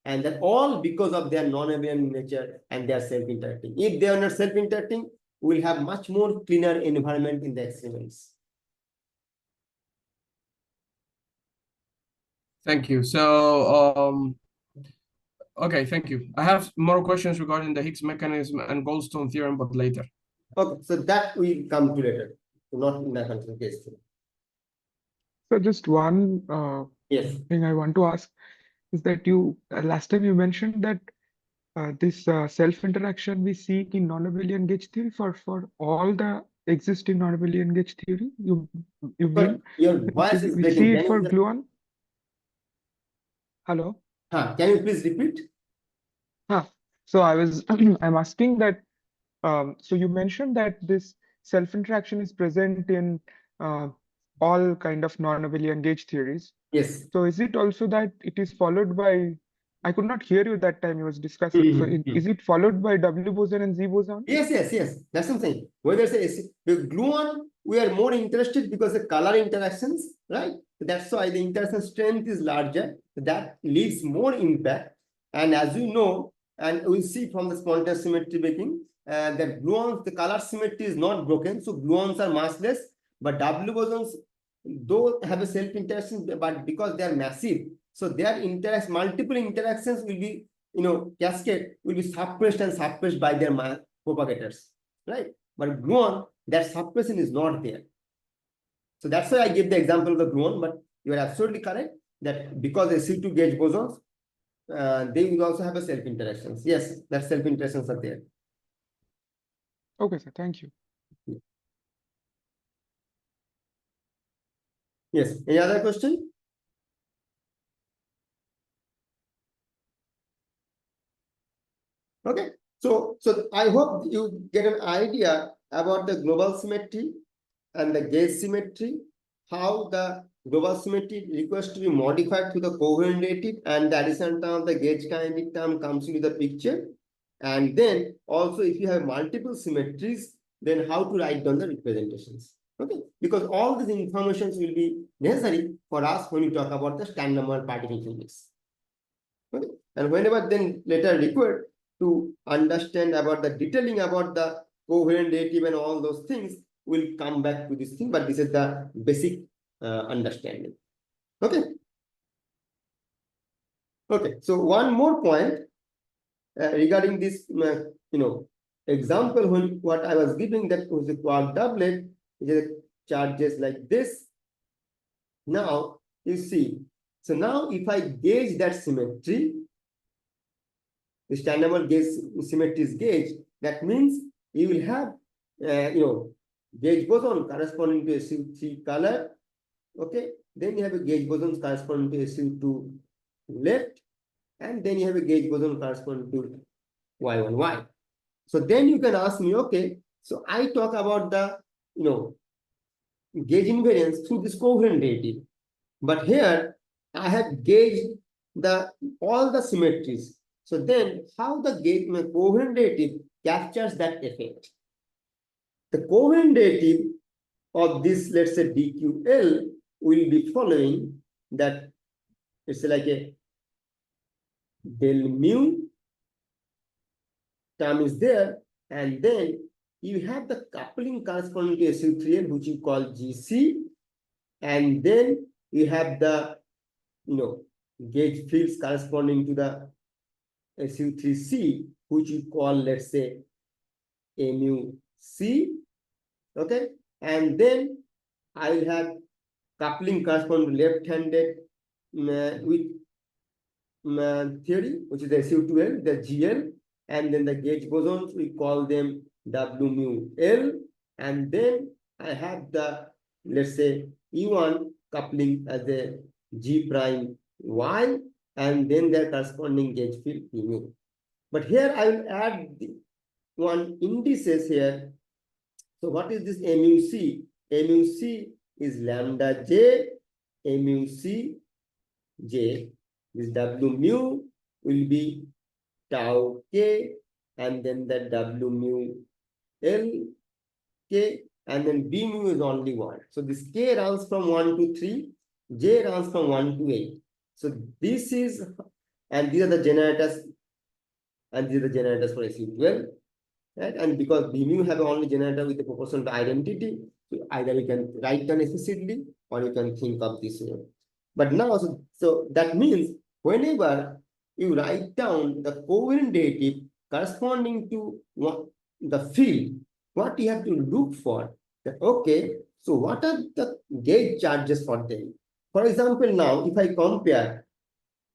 And that all because of their non-abelian nature and their self-interacting. If they are not self-interacting, we'll have much more cleaner environment in the experiments. thank you. So okay, thank you. I have more questions regarding the Higgs mechanism and Goldstone theorem, but later. Okay, so that we come to later, not in the control case. So just one Yes. thing I want to ask is that you last time you mentioned that this self-interaction we seek in non-abelian gauge theory for all the existing non-abelian gauge theory. You But mean your voice is we breaking. see it Can for you gluon? Hello? can you please repeat? So I'm asking that so you mentioned that this self-interaction is present in all kind of non-abelian gauge theories. Yes. So is it also that it is followed by, I could not hear you that time you was discussing. So is it followed by W boson and Z boson? Yes. That's what I'm saying. Whether it's the gluon, we are more interested because the color interactions, right? That's why the interaction strength is larger. That leaves more impact. And as you know, and we see from the spontaneous symmetry breaking, that gluons, the color symmetry is not broken. So gluons are massless, but W bosons, though have a self-interaction, but because they are massive, so their multiple interactions will be, cascade will be suppressed by their propagators, right? But gluon, that suppression is not there. So that's why I give the example of the gluon, but you are absolutely correct that because the C2 gauge bosons, they will also have a self-interactions. Yes, that self-interactions are there. Okay, sir. Thank you. Yes. Any other question? Okay. So I hope you get an idea about the global symmetry and the gauge symmetry, how the global symmetry requires to be modified to the coherent relative, and the addition term of the gauge kinetic term comes into the picture. And then also if you have multiple symmetries, then how to write down the representations. Okay, because all these informations will be necessary for us when we talk about the standard model particle physics. Okay, and whenever then later required, to understand about the detailing about the coherent derivative and all those things, we'll come back to this thing, but this is the basic understanding. Okay. Okay, so one more point regarding this, example when what I was giving, that was the quark doublet, which is charges like this. Now you see, so now if I gauge that symmetry, the standard gauge symmetry is gauge. That means you will have, gauge boson corresponding to SU3 color. Okay, then you have a gauge boson corresponding to SU2 left, and then you have a gauge boson corresponding to Y1Y. So then you can ask me, okay, so I talk about the, gauge invariance through this coherent derivative, but here I have gauged all the symmetries. So then how the coherent derivative captures that effect? The coherent derivative of this, let's say dQL, will be following that. It's like a del mu term is there, and then you have the coupling corresponding to SU3L, which you call GC, and then you have the gauge fields corresponding to the SU3C, which you call, let's say, MUC. Okay, and then I will have coupling corresponding to left-handed with theory, which is the SU2L, the GL, and then the gauge bosons, we call them W mu L, and then I have the, let's say, E1 coupling as a G prime Y, and then their corresponding gauge field E mu. But here I will add one indices here. So what is this MUC? MUC is lambda J, MUC J. This W mu will be tau K, and then the W mu L K, and then B mu is only 1. So this K runs from 1 to 3, J runs from 1 to 8. So this is, and these are the generators, and these are the generators for SU12. Right? And because B mu have only generator with a proportional to identity, so either you can write down explicitly or you can think of this way. But now, so that means whenever you write down the coherent derivative corresponding to the field, what you have to look for, that okay, so what are the gauge charges for them? For example, now if I compare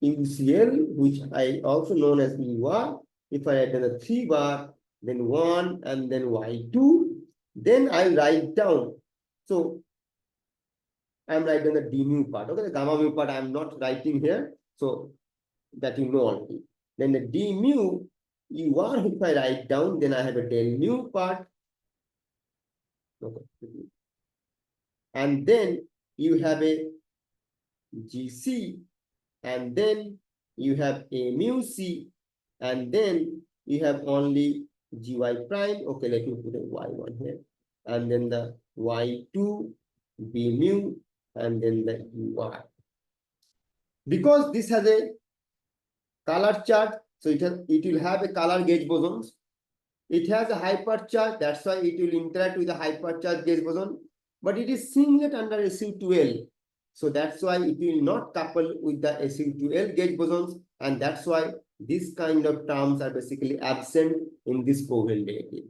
UCL, which I also known as EUR, if I write down the 3 bar, then 1, and then Y2, then I write down. So I'm writing the d mu part. Okay, the gamma mu part I'm not writing here, so that you know already. Then the d mu, if I write down, then I have a del mu part. Okay. And then you have a GC, and then you have a mu C, and then you have only gy prime. Okay, let me put a y1 here, and then the y2 b mu, and then the ui. Because this has a color chart, so it will have a color gauge bosons. It has a hypercharge, that's why it will interact with the hypercharge gauge boson, but it is singlet under SU2L. So that's why it will not couple with the SU2L gauge bosons, and that's why this kind of terms are basically absent in this coherent derivative.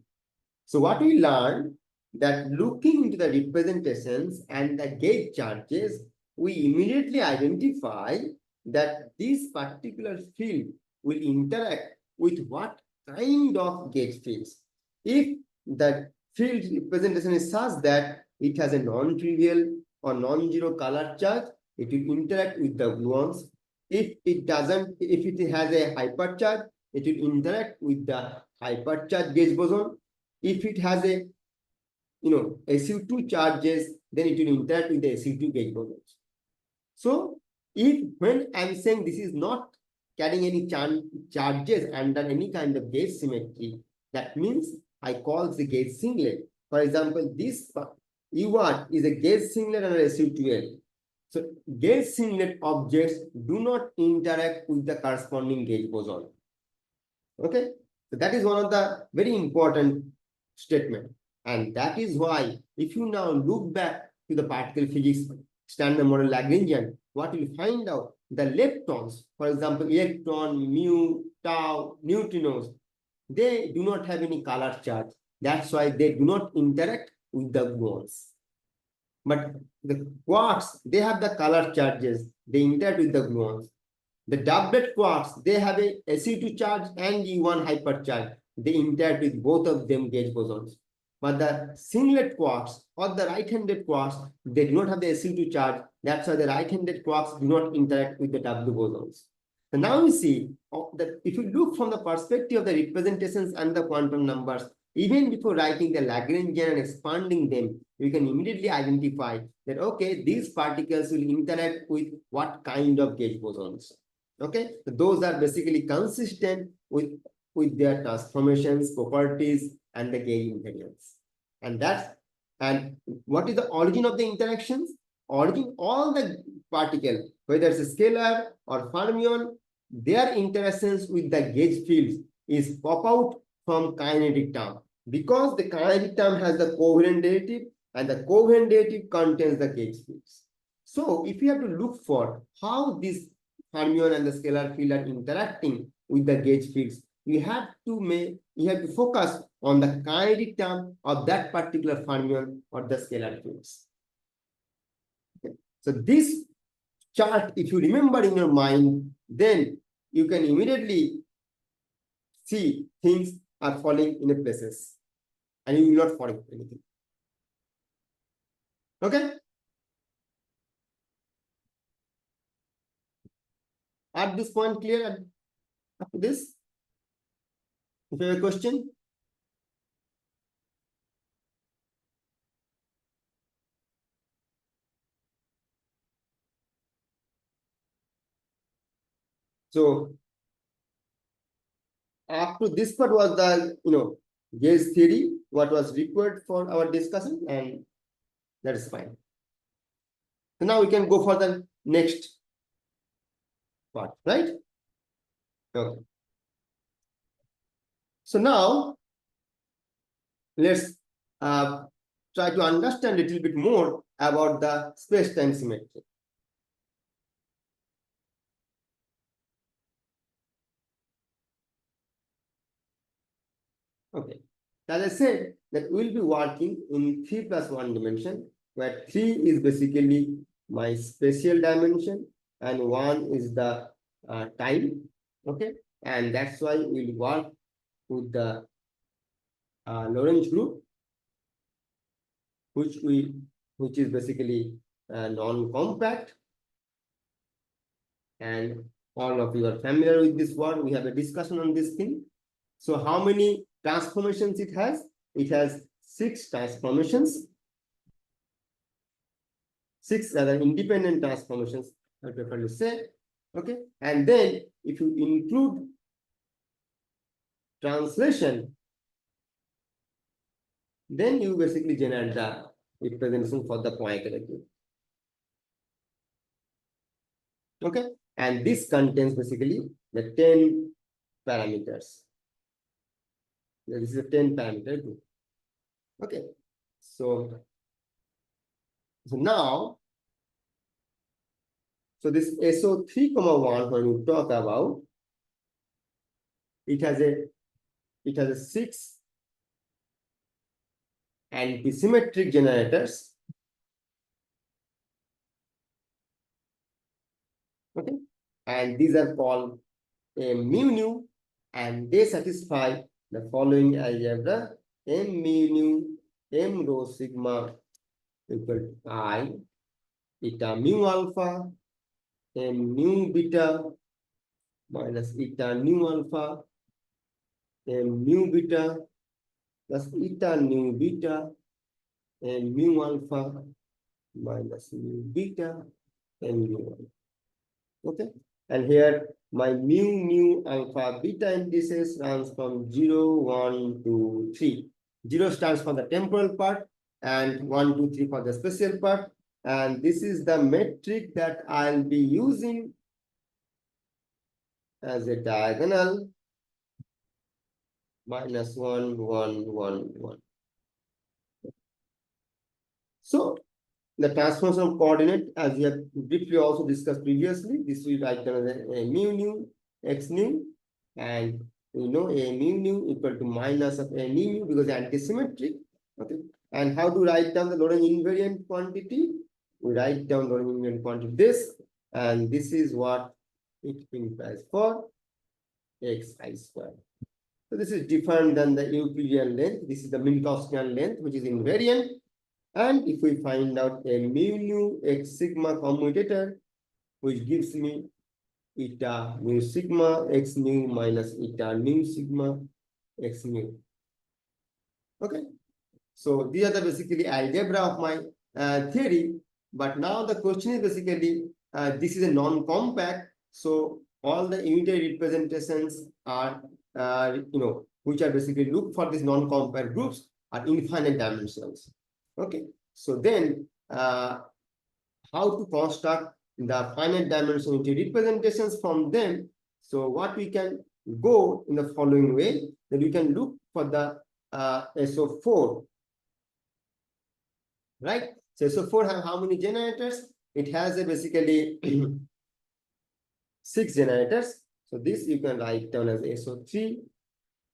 So what we learned, that looking into the representations and the gauge charges, we immediately identify that this particular field will interact with what kind of gauge fields. If the field representation is such that it has a non-trivial or non-zero color charge, it will interact with the gluons. If it doesn't, if it has a hypercharge, it will interact with the hypercharge gauge boson. If it has a SU2 charges, then it will interact with the SU2 gauge bosons. So when I'm saying this is not carrying any charges under any kind of gauge symmetry, that means I call the gauge singlet. For example, this UR is a gauge singlet under SU2L. So gauge singlet objects do not interact with the corresponding gauge boson. Okay, So that is one of the very important statement. And that is why if you now look back to the particle physics standard model Lagrangian, what you will find out, the leptons, for example, electron, mu, tau, neutrinos, they do not have any color charge. That's why they do not interact with the gluons. But the quarks, they have the color charges. They interact with the gluons. The doublet quarks, they have a SU2 charge and E1 hypercharge. They interact with both of them gauge bosons. But the singlet quarks or the right-handed quarks, they do not have the SU2 charge. That's why the right-handed quarks do not interact with the W bosons. So now we see that if you look from the perspective of the representations and the quantum numbers, even before writing the Lagrangian and expanding them, you can immediately identify that, okay, these particles will interact with what kind of gauge bosons. Okay, so those are basically consistent with their transformations, properties, and the gauge invariance. And what is the origin of the interactions? Origin, all the particle, whether it's a scalar or fermion, their interactions with the gauge fields is pop out from kinetic term, because the kinetic term has the covariant derivative, and the covariant derivative contains the gauge fields. So if you have to look for how this fermion and the scalar field are interacting with the gauge fields, you have to focus on the kinetic term of that particular fermion or the scalar fields. Okay. So this chart, if you remember in your mind, then you can immediately see things are falling in places, and you will not forget anything. Okay. At this point, clear up to this? If you have a question? So up to this part was the gauge theory, what was required for our discussion, and that is fine. So now we can go for the next part, right? Okay. So now let's try to understand a little bit more about the space-time symmetry. Okay. As I said, that we'll be working in 3+1 dimension, where 3 is basically my spatial dimension and 1 is the time. Okay, and that's why we'll work with the Lorentz group, which is basically non-compact, and all of you are familiar with this word. We have a discussion on this thing. So how many transformations it has? It has 6 transformations. 6 other independent transformations, I prefer to say. Okay, and then if you include translation, then you basically generate the representation for the Poincare group. Okay, and this contains basically the 10 parameters. This is a 10 parameter group. Okay, so now, so this SO3,1, when you talk about, it has a 6 antisymmetric generators. Okay, and these are called mu nu, and they satisfy the following algebra: m mu nu m rho sigma equal to I eta mu alpha m mu beta minus eta nu alpha m mu beta plus eta nu beta m mu alpha minus mu beta m mu alpha. Okay, and here my mu alpha beta indices runs from 0, 1, 2, 3. 0 stands for the temporal part, and 1, 2, 3 for the spatial part. And this is the metric that I'll be using as a diagonal minus 1, 1, 1, 1. So the transformation of coordinate, as we have briefly also discussed previously, this we write down as a mu nu x nu, and we know a mu nu equal to minus of a mu nu because antisymmetric. Okay, and how to write down the Lorentz invariant quantity? We write down Lorentz invariant quantity this, and this is what it implies for xi square. So this is different than the Euclidean length. This is the Minkowskian length, which is invariant. And if we find out a mu nu x sigma commutator, which gives me eta mu sigma x mu minus eta mu sigma x mu. Okay, so these are the basically algebra of my theory. But now the question is basically this is a non-compact, so all the unitary representations are which are basically look for these non-compact groups are infinite dimensions. Okay, so then how to construct the finite dimension unitary representations from them? So what we can go in the following way, that we can look for the SO4, right? So SO4 have how many generators? It has a basically 6 generators. So this you can write down as SO3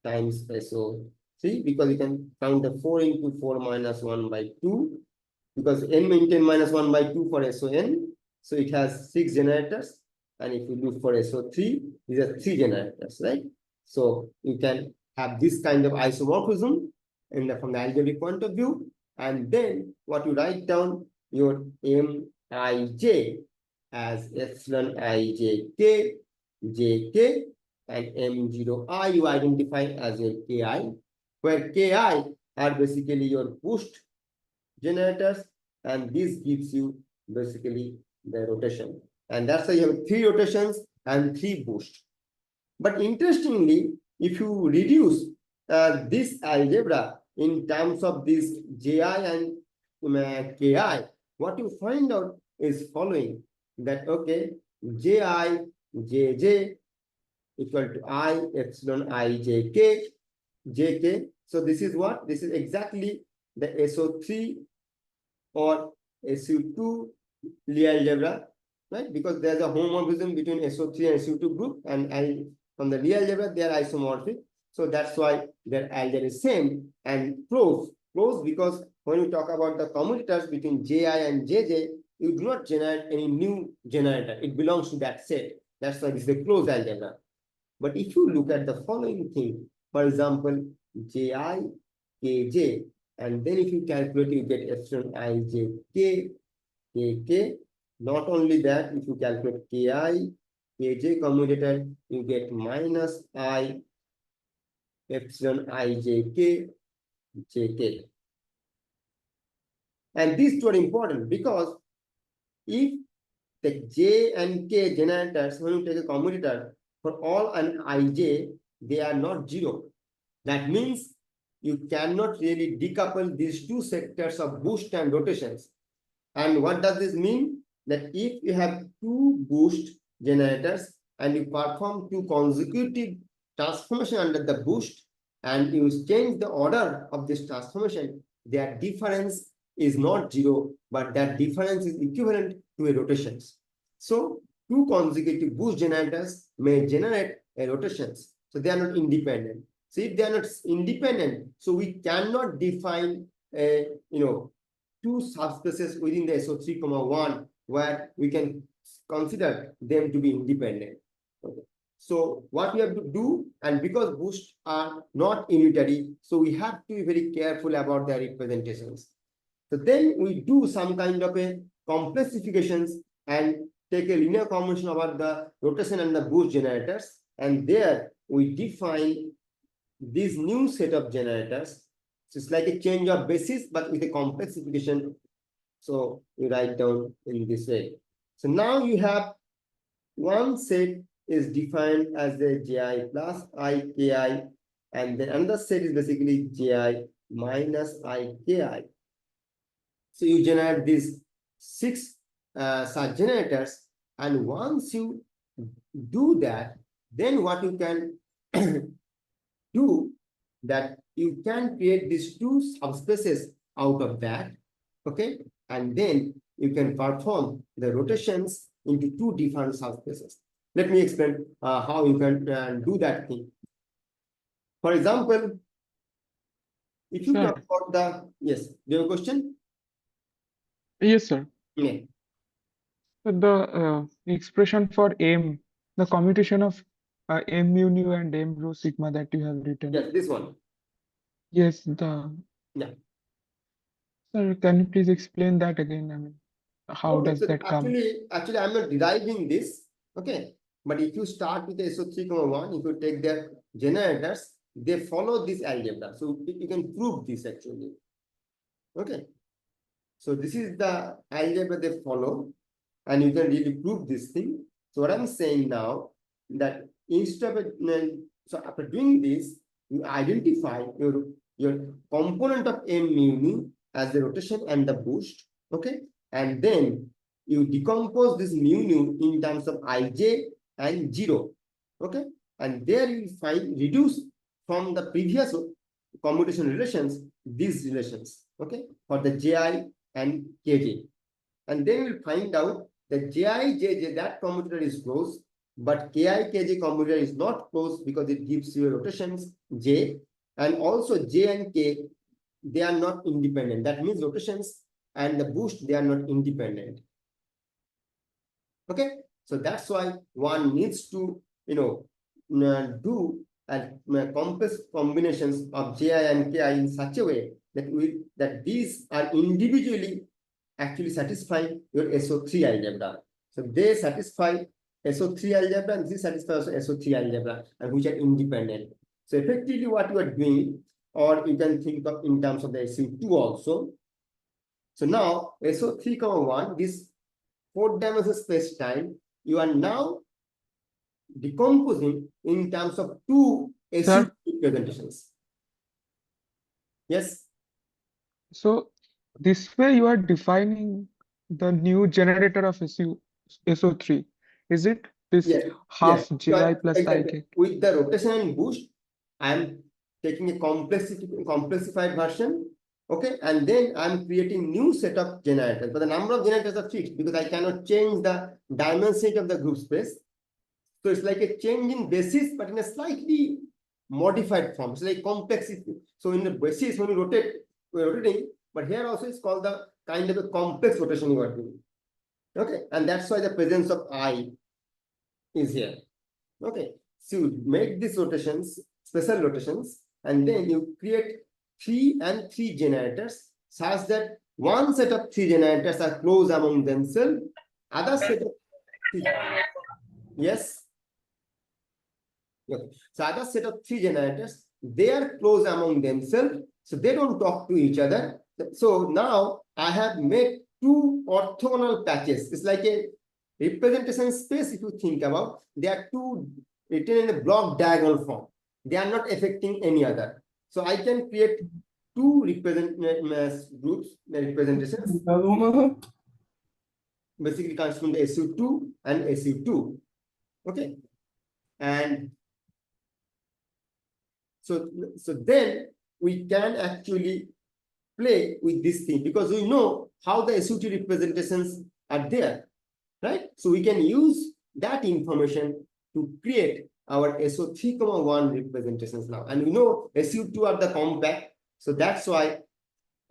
times SO3, because you can count the 4 into 4 minus 1 by 2, because n maintain minus 1 by 2 for SON. So it has 6 generators. And if you look for SO3, these are 3 generators, right? So you can have this kind of isomorphism from the algebraic point of view. And then what you write down your Mij as epsilon ij k, jk, and m0I you identify as your ki, where ki are basically your boost generators, and this gives you basically the rotation. And that's why you have 3 rotations and 3 boosts. But interestingly, if you reduce this algebra in terms of this Ji and Ki, what you find out is following, that okay, Ji, Jj equal to I epsilon ijk, jk. So this is what? This is exactly the SO3 or SU2 Lie algebra, right? Because there's a homomorphism between SO3 and SU2 group, and from the Lie algebra they are isomorphic. So that's why their algebra is same and close because when you talk about the commutators between Ji and Jj, you do not generate any new generator. It belongs to that set. That's why this is a closed algebra. But if you look at the following thing, for example, Ji, Kj, and then if you calculate, you get epsilon ij k, kk. Not only that, if you calculate ki, kj commutator, you get minus I epsilon ijk, jk. And these two are important because if the j and k generators, when you take a commutator, for all an ij, they are not 0. That means you cannot really decouple these 2 sectors of boost and rotations. And what does this mean? That if you have 2 boost generators and you perform 2 consecutive transformation under the boost, and you change the order of this transformation, their difference is not 0, but that difference is equivalent to a rotations. So 2 consecutive boost generators may generate a rotations. So they are not independent. So if they are not independent, so we cannot define a 2 subspaces within the SO3, 1 where we can consider them to be independent. Okay. So what we have to do, and because boosts are not unitary, so we have to be very careful about their representations. So then we do some kind of a complexifications and take a linear combination about the rotation and the boost generators, and there we define this new set of generators. So it's like a change of basis, but with a complexification. So we write down in this way. So now you have one set is defined as the Ji plus Iki, and then another set is basically Ji minus Iki. So you generate these 6 such generators, and once you do that, then what you can do that you can create these two subspaces out of that, okay? And then you can perform the rotations into two different subspaces. Let me explain how you can do that thing. For example, if you Sir. talk about the, yes, do you have a question? Yes, sir. Yeah. So the expression for M, the commutation of M mu nu and M rho sigma that you have written. Yes, this one. Yes, the Yeah. sir, can you please explain that again? I mean, how Okay, does so that come? actually, I'm not deriving this. Okay, but if you start with SO3, 1, if you take their generators, they follow this algebra. So you can prove this actually. Okay, so this is the algebra they follow, and you can really prove this thing. So what I'm saying now that instead of so after doing this, you identify your component of M mu nu as the rotation and the boost. Okay, and then you decompose this mu nu in terms of ij and 0. Okay, and there you find reduce from the previous commutation relations these relations. Okay, for the ji and kj, and then we'll find out that JIJJ, that commutator is closed, but KIKJ commutator is not closed because it gives you rotations J, and also J and K, they are not independent. That means rotations and the boost, they are not independent. Okay, so that's why one needs to, do complex combinations of Ji and Ki in such a way that these are individually actually satisfy your SO3 algebra. So they satisfy SO3 algebra and this satisfies also SO3 algebra, and which are independent. So effectively what you are doing, or you can think of in terms of the SU2 also. So now SO3, 1, this 4-dimensional space time, you are now decomposing in terms of two SU2 Sir, representations. Yes. so this way you are defining the new generator of SO3. Is it this Yes, half yes. Ji plus Exactly. Ik? With the rotation and boost, I'm taking a complexified version, okay, and then I'm creating new set of generators. But the number of generators are fixed because I cannot change the dimension of the group space. So it's like a change in basis, but in a slightly modified form. It's like complexity. So in the basis, when you rotate, we're rotating, but here also it's called the kind of a complex rotation you are doing. Okay, and that's why the presence of I is here. Okay, so you make these rotations, special rotations, and then you create 3 and 3 generators such that one set of 3 generators are close among themselves, other set of 3, yes. Okay. So other set of 3 generators, they are close among themselves, so they don't talk to each other. So now I have made 2 orthogonal patches. It's like a representation space. If you think about, they are 2 written in a block diagonal form. They are not affecting any other. So I can create 2 groups, representations, basically comes from the SU2 and SU2. Okay, and so then we can actually play with this thing because we know how the SU2 representations are there, right? So we can use that information to create our SO3, 1 representations now. And we know SU2 are the compact. So that's why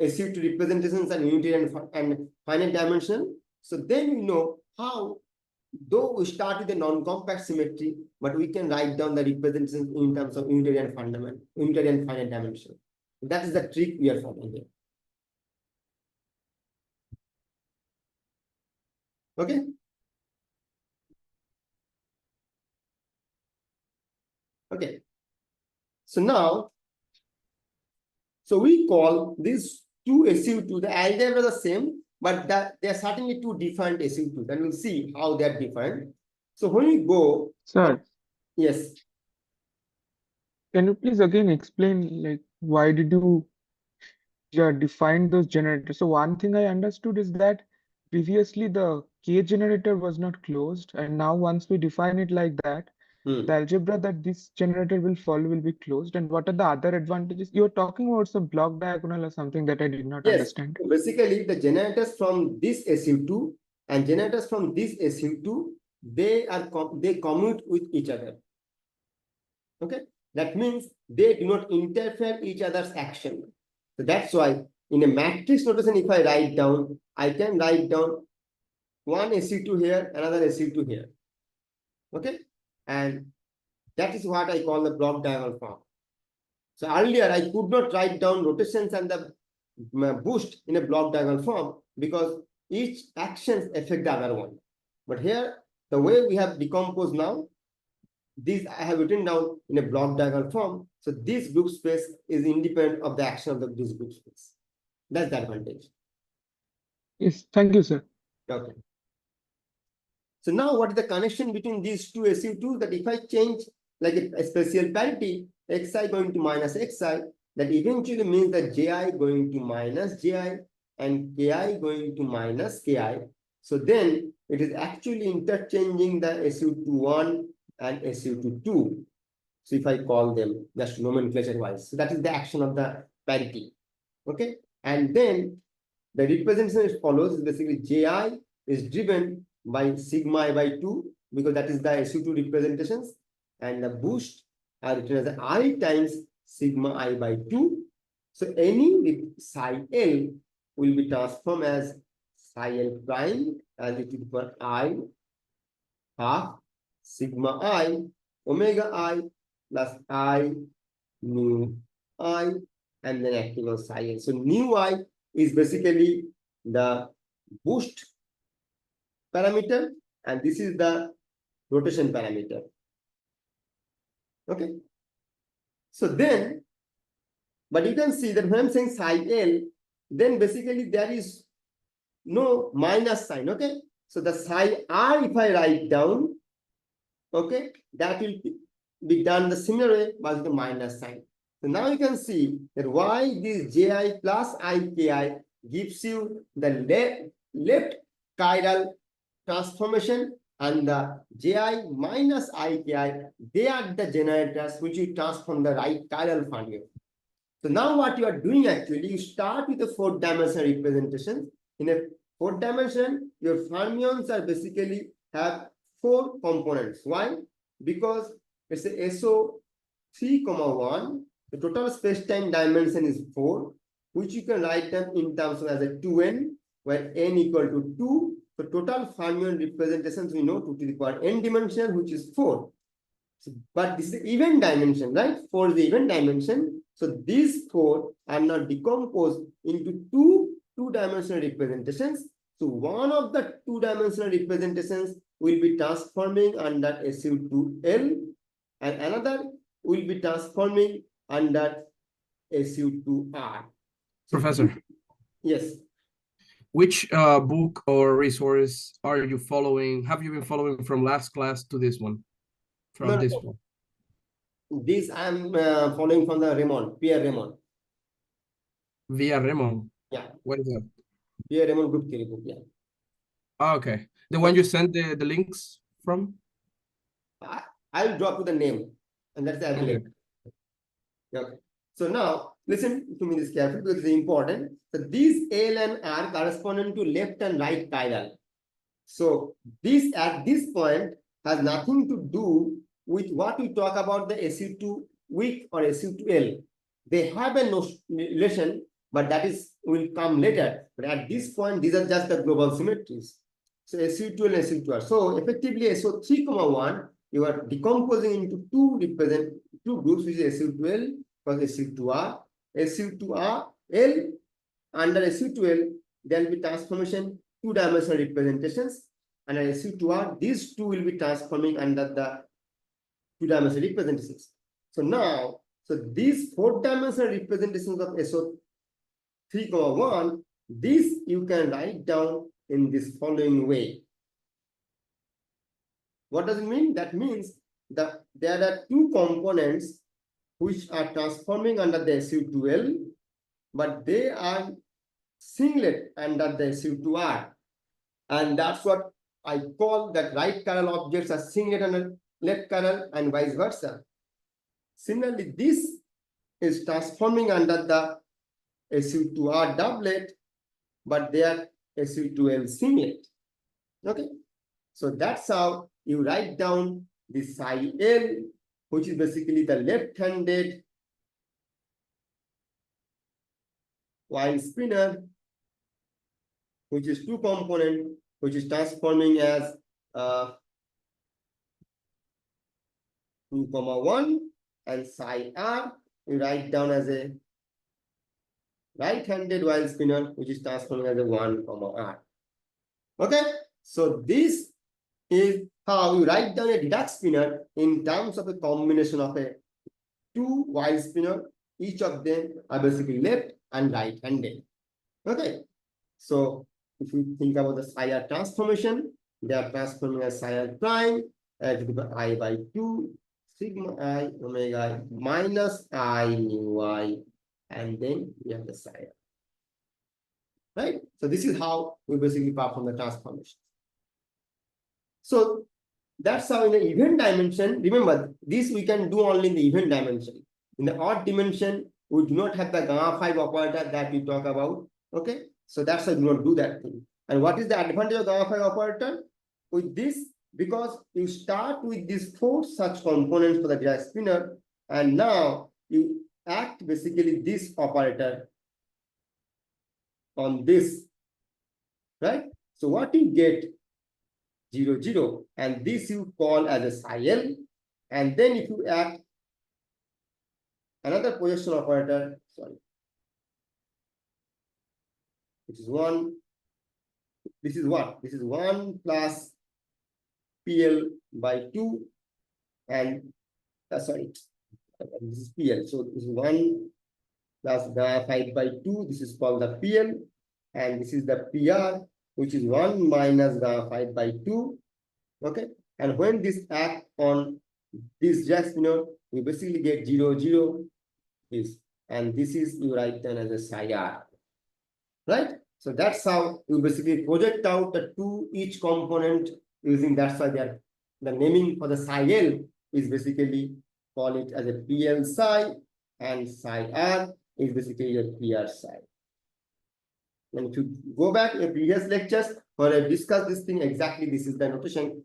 SU2 representations are unitary and finite dimensional. So then we know how, though we start with a non-compact symmetry, but we can write down the representations in terms of unitary and finite dimension. That is the trick we are following here. Okay. Okay. So now, so we call these two SU2, the algebra the same, but they are certainly two different SU2s, and we'll see how they are different. So when we go, Sir, yes. can you please again explain like why did you define those generators? So one thing I understood is that previously the K generator was not closed, and now once we define it like that, the algebra that this generator will follow will be closed, and what are the other advantages? You're talking about some block diagonal or something that I did not Yes. understand. So basically, the generators from this SU2 and generators from this SU2, they commute with each other. Okay, that means they do not interfere each other's action. So that's why in a matrix notation, if I write down, I can write down one SU2 here, another SU2 here. Okay, and that is what I call the block diagonal form. So earlier I could not write down rotations and the boost in a block diagonal form because each actions affect the other one. But here, the way we have decomposed now, this I have written down in a block diagonal form. So this group space is independent of the action of this group space. That's the advantage. Yes, thank you, sir. Okay. So now what is the connection between these two SU2s? That if I change like a spatial parity, xi going to minus xi, that eventually means that ji going to minus ji and ki going to minus ki. So then it is actually interchanging the SU21 and SU22. So if I call them just nomenclature wise, so that is the action of the parity. Okay, and then the representation follows. Basically, ji is driven by sigma I by 2 because that is the SU2 representations, and the boost are written as I times sigma I by 2. So any with psi L will be transformed as psi L prime as it is for I half sigma I omega I plus I nu I and then acting on psi L. So nu I is basically the boost parameter and this is the rotation parameter. Okay. So then, but you can see that when I'm saying psi L, then basically there is no minus sign. Okay. So the psi R, if I write down, okay, that will be done the similar way by the minus sign. So now you can see that why this ji plus iki gives you the left chiral transformation and the ji minus iki, they are the generators which you transform the right chiral fermion. So now what you are doing actually, you start with the fourth dimensional representation. In a fourth dimension, your fermions are basically have 4 components. Why? Because it's a SO 3,1. The total space-time dimension is 4, which you can write them in terms of as a 2n, where n equal to 2. So total fermion representations we know 2 to the power n dimension, which is 4. So, but this is the event dimension, right? 4 is the event dimension. So these 4 are now decomposed into two-dimensional representations. So one of the two-dimensional representations will be transforming under SU2L and another will be transforming under SU2R. So, Professor, yes. which book or resource are you following? Have you been following from last class to this one? From No, this no. one? This I'm following from the Pierre Raymond. Via Raymond. Yeah. What is that? Pierre Raymond group theory book. Yeah. Oh, okay. The one you sent the links from? I'll drop you the name, and that's the Okay. Okay. So now listen to me this carefully because it's important. So these L and R corresponding to left and right chiral. So this at this point has nothing to do with what we talk about the SU2 weak or SU2L. They have a no relation, but that is will come later. But at this point, these are just the global symmetries. So SU2 and SU2R. So effectively SO3,1, you are decomposing into two groups, which is SU2L plus SU2R. SU2RL under SU2L, there will be transformation two-dimensional representations. Under SU2R, these two will be transforming under the two-dimensional representations. So now, these four-dimensional representations of SO3,1, this you can write down in this following way. What does it mean? That means that there are two components which are transforming under the SU2L, but they are singlet under the SU2R. And that's what I call that right chiral objects are singlet under left kernel and vice versa. Similarly, this is transforming under the SU2R doublet, but they are SU2L singlet. Okay, so that's how you write down the psi L, which is basically the left-handed while spinner, which is two component, which is transforming as 2,1, and psi R you write down as a right-handed while spinner, which is transforming as a 1, R. Okay, so this is how you write down a deduct spinner in terms of a combination of a two while spinner. Each of them are basically left and right-handed. Okay, so if you think about the psi R transformation, they are transforming as psi R prime to the I by 2 sigma I omega I minus I mu I, and then we have the psi R. Right? So this is how we basically perform the transformation. So that's how in the event dimension, remember this we can do only in the event dimension. In the odd dimension, we do not have the gamma 5 operator that we talk about. Okay, so that's why we do not do that thing. And what is the advantage of gamma 5 operator? With this, because you start with these 4 such components for the Dirac spinner, and now you act basically this operator on this, right? So what you get 0, 0, and this you call as a psi L, and then if you add another projection operator, sorry, which is 1, this is what? This is 1 plus PL by 2, and sorry, this is PL. So this is 1 plus gamma 5 by 2, this is called the PL, and this is the PR, which is 1 minus gamma 5 by 2. Okay, and when this act on this just you basically get 0, 0, this, and this is you write down as a psi R, right? So that's how you basically project out the two each component using, that's why they are, the naming for the psi L is basically call it as a PL psi, and psi R is basically a PR psi. And if you go back in previous lectures where I discussed this thing, exactly this is the notation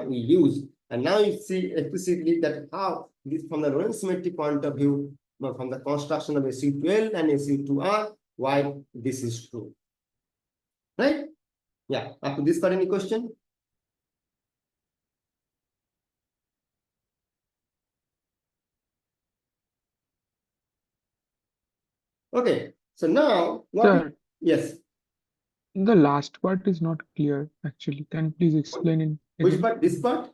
we use. And now you see explicitly that how this from the Lorentz symmetry point of view, from the construction of SU2L and SU2R, why this is true. Right? Yeah. Up to this part, any question? Okay. So now what? Sir, Yes. the last part is not clear actually. Can you please explain in Which again? part? This part?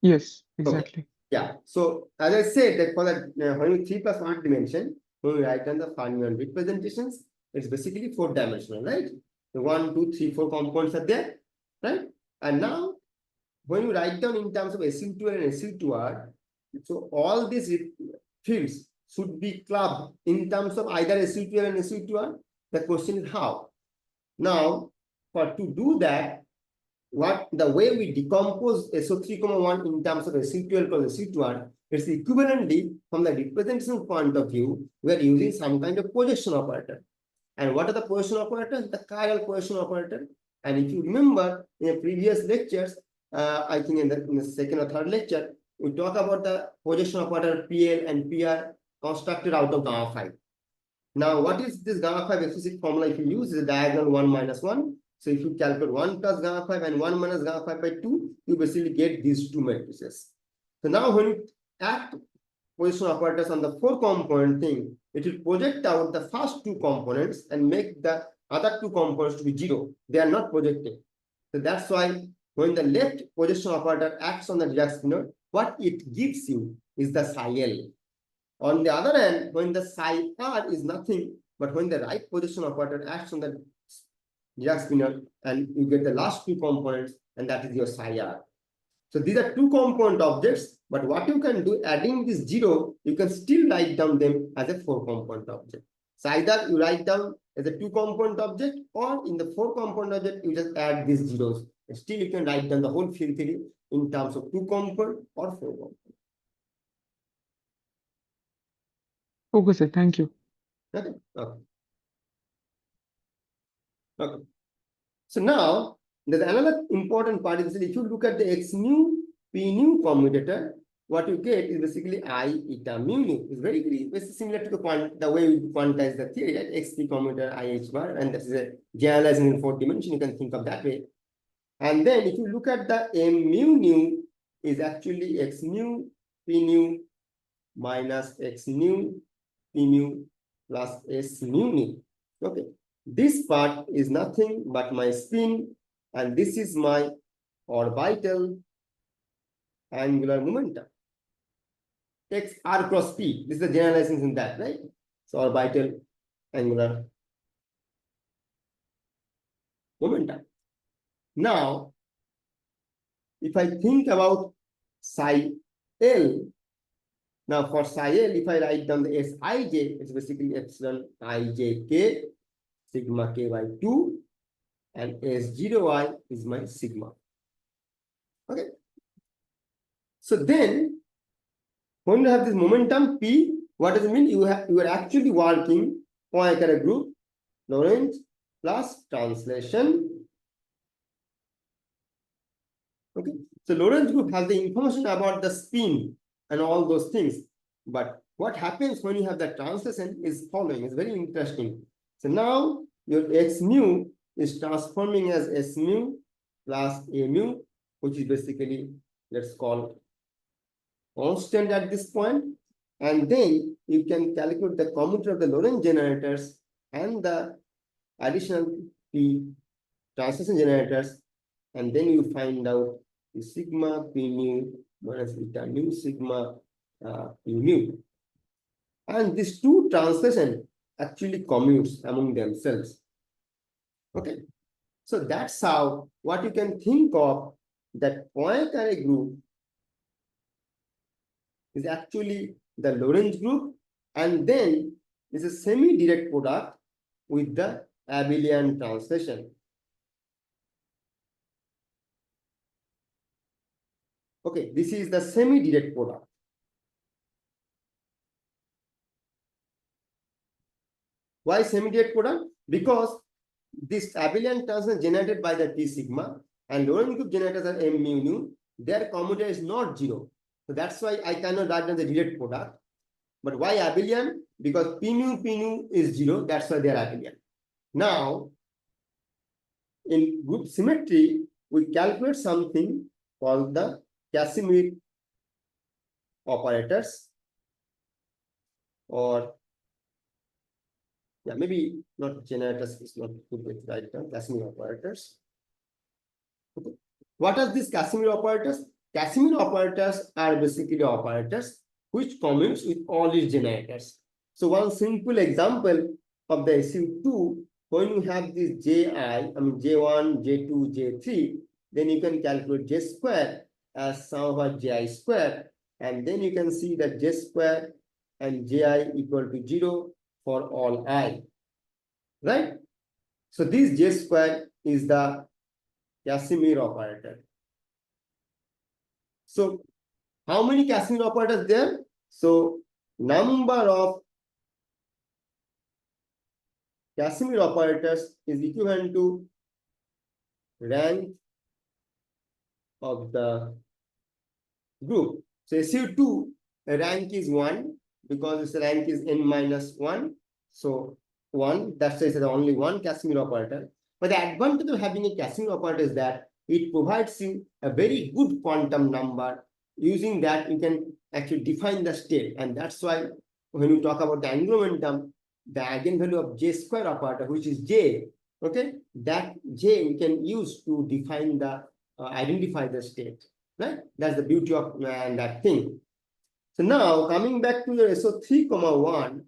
Yes, Okay. exactly. Yeah. So as I said, that for the when we 3 plus 1 dimension, when we write down the Fermion representations, it's basically 4-dimensional, right? The 1, 2, 3, 4 components are there, right? And now when you write down in terms of SU2L and SU2R, so all these fields should be clubbed in terms of either SU2L and SU2R. The question is how? Now, to do that, the way we decompose SO3,1 in terms of SU2L plus SU2R, it's equivalently from the representation point of view, we are using some kind of projection operator. And what are the projection operators? The chiral projection operator. And if you remember in previous lectures, I think in the second or third lecture, we talk about the projection operator PL and PR constructed out of gamma 5. Now, what is this gamma 5 explicit formula? If you use the diagonal 1 minus 1, so if you calculate 1 plus gamma 5 and 1 minus gamma 5 by 2, you basically get these two matrices. So now when you act position operators on the 4-component thing, it will project out the first 2 components and make the other 2 components to be 0. They are not projected. So that's why when the left projection operator acts on the Dirac spinner, what it gives you is the psi L. On the other hand, when the psi R is nothing, but when the right projection operator acts on the Dirac spinner, and you get the last 2 components, and that is your psi R. So these are 2-component objects, but what you can do, adding this 0, you can still write down them as a 4-component object. So either you write down as a 2-component object, or in the 4-component object, you just add these zeros. And still, you can write down the whole field theory in terms of 2-component or 4-component. Okay, sir. Thank you. Okay. Okay. Okay. So now there's another important part is if you look at the x nu p nu commutator, what you get is basically I eta mu nu. It's very similar to the way we quantize the theory, right? X p commutator I h bar, and that is a generalizing in 4th dimension. You can think of that way. And then if you look at the m mu nu is actually x mu p nu minus x nu p mu plus s mu nu. Okay. This part is nothing but my spin, and this is my orbital angular momentum. X r cross p. This is the generalization in that, right? So orbital angular momentum. Now, if I think about psi L, now for psi L, if I write down the Sij, it's basically epsilon ijk sigma k by 2, and S0I is my sigma. Okay. So then, when you have this momentum P, what does it mean? You are actually working Poincare group, Lorentz plus translation. Okay. So Lorentz group has the information about the spin and all those things. But what happens when you have the translation is following. It's very interesting. So now your x mu is transforming as s mu plus a mu, which is basically, let's call constant at this point. And then you can calculate the commutator of the Lorentz generators and the additional P translation generators. And then you find out the sigma P mu minus eta mu sigma P mu. And these two translation actually commutes among themselves. Okay. So that's how what you can think of that Poincare group is actually the Lorentz group, and then is a semi-direct product with the abelian translation. Okay, this is the semi-direct product. Why semi-direct product? Because this abelian translation generated by the T sigma and Lorentz group generators are m mu nu, their commutator is not 0. So that's why I cannot write down the direct product. But why abelian? Because p nu is 0, that's why they are abelian. Now, in group symmetry, we calculate something called the Casimir operators, or yeah, maybe not generators is not good with right term, Casimir operators. Okay. What are these Casimir operators? Casimir operators are basically operators which commutes with all its generators. So one simple example of the SU2, when you have this Ji, I mean J1, J2, J3, then you can calculate J square as sum over Ji square, and then you can see that J square and Ji equal to 0 for all I, right? So this J square is the Casimir operator. So how many Casimir operators there? So number of Casimir operators is equivalent to rank of the group. So SU2 rank is 1 because its rank is n minus 1. So 1, that's why it's only one Casimir operator. But the advantage of having a Casimir operator is that it provides you a very good quantum number. Using that, you can actually define the state. And that's why when you talk about the angular momentum, the eigenvalue of J square operator, which is J, okay, that J we can use to define the, identify the state, right? That's the beauty of that thing. So now coming back to your SO3, 1,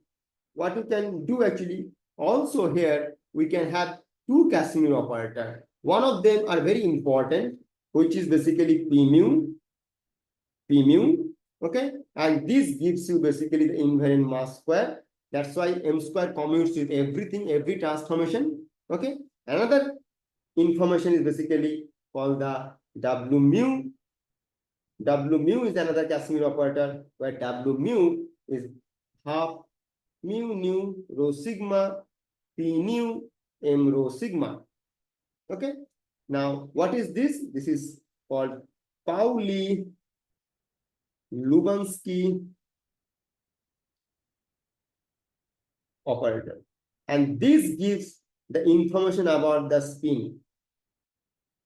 what we can do actually, also here, we can have two Casimir operators. One of them are very important, which is basically P mu, okay? And this gives you basically the invariant mass square. That's why m square commutes with everything, every transformation. Okay. Another information is basically called the W mu. W mu is another Casimir operator, where W mu is half mu nu rho sigma p nu m rho sigma. Okay. Now, what is this? This is called Pauli-Lubinsky operator. And this gives the information about the spin.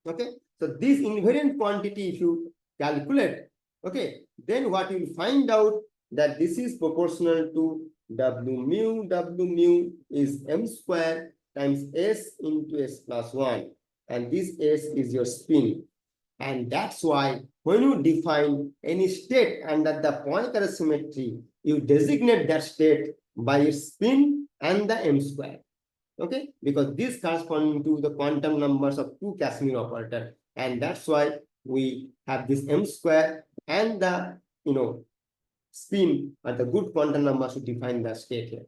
Okay. So this invariant quantity, if you calculate, okay, then what you will find out that this is proportional to W mu is m square times s into s plus 1. And this s is your spin. And that's why when you define any state under the Poincare symmetry, you designate that state by its spin and the m square. Okay, because this corresponding to the quantum numbers of two Casimir operator, and that's why we have this m square and the spin are the good quantum numbers to define the state here.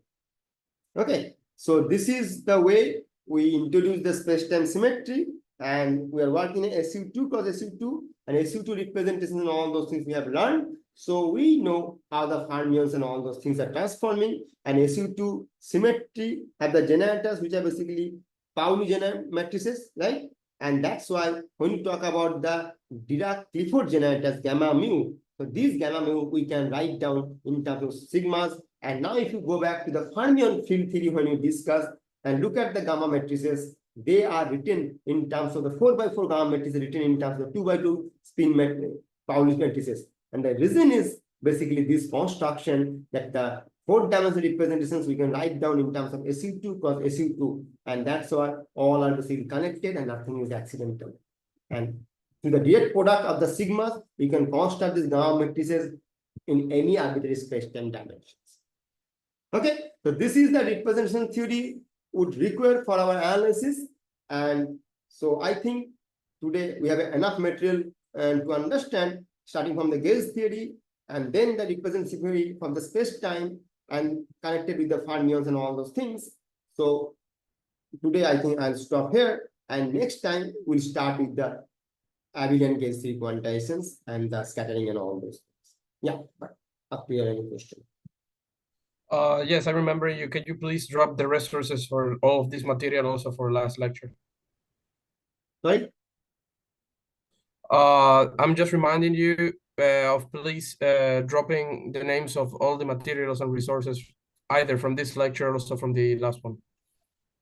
Okay, so this is the way we introduce the space-time symmetry, and we are working in SU2 cross SU2 and SU2 representation and all those things we have learned. So we know how the fermions and all those things are transforming, and SU2 symmetry have the generators, which are basically Pauli generators matrices, right? And that's why when you talk about the Dirac-Clifford generators, gamma mu, so these gamma mu we can write down in terms of sigmas. And now if you go back to the fermion field theory when you discuss and look at the gamma matrices, they are written in terms of the 4x4 gamma matrices, written in terms of 2x2 spin Pauli matrices. And the reason is basically this construction that the 4-dimensional representations we can write down in terms of SU2 cross SU2. And that's why all are basically connected and nothing is accidental. And to the direct product of the sigmas, we can construct these gamma matrices in any arbitrary space-time dimensions. Okay, so this is the representation theory would require for our analysis. And so I think today we have enough material to understand, starting from the gauge theory and then the representation theory from the space-time and connected with the fermions and all those things. So today I think I'll stop here, and next time we'll start with the abelian gauge theory quantizations and the scattering and all those things. Yeah, but up to your any question. Yes, I remember you. Can you please drop the resources for all of this material also for last lecture? Right? I'm just reminding you of please dropping the names of all the materials and resources, either from this lecture or also from the last one.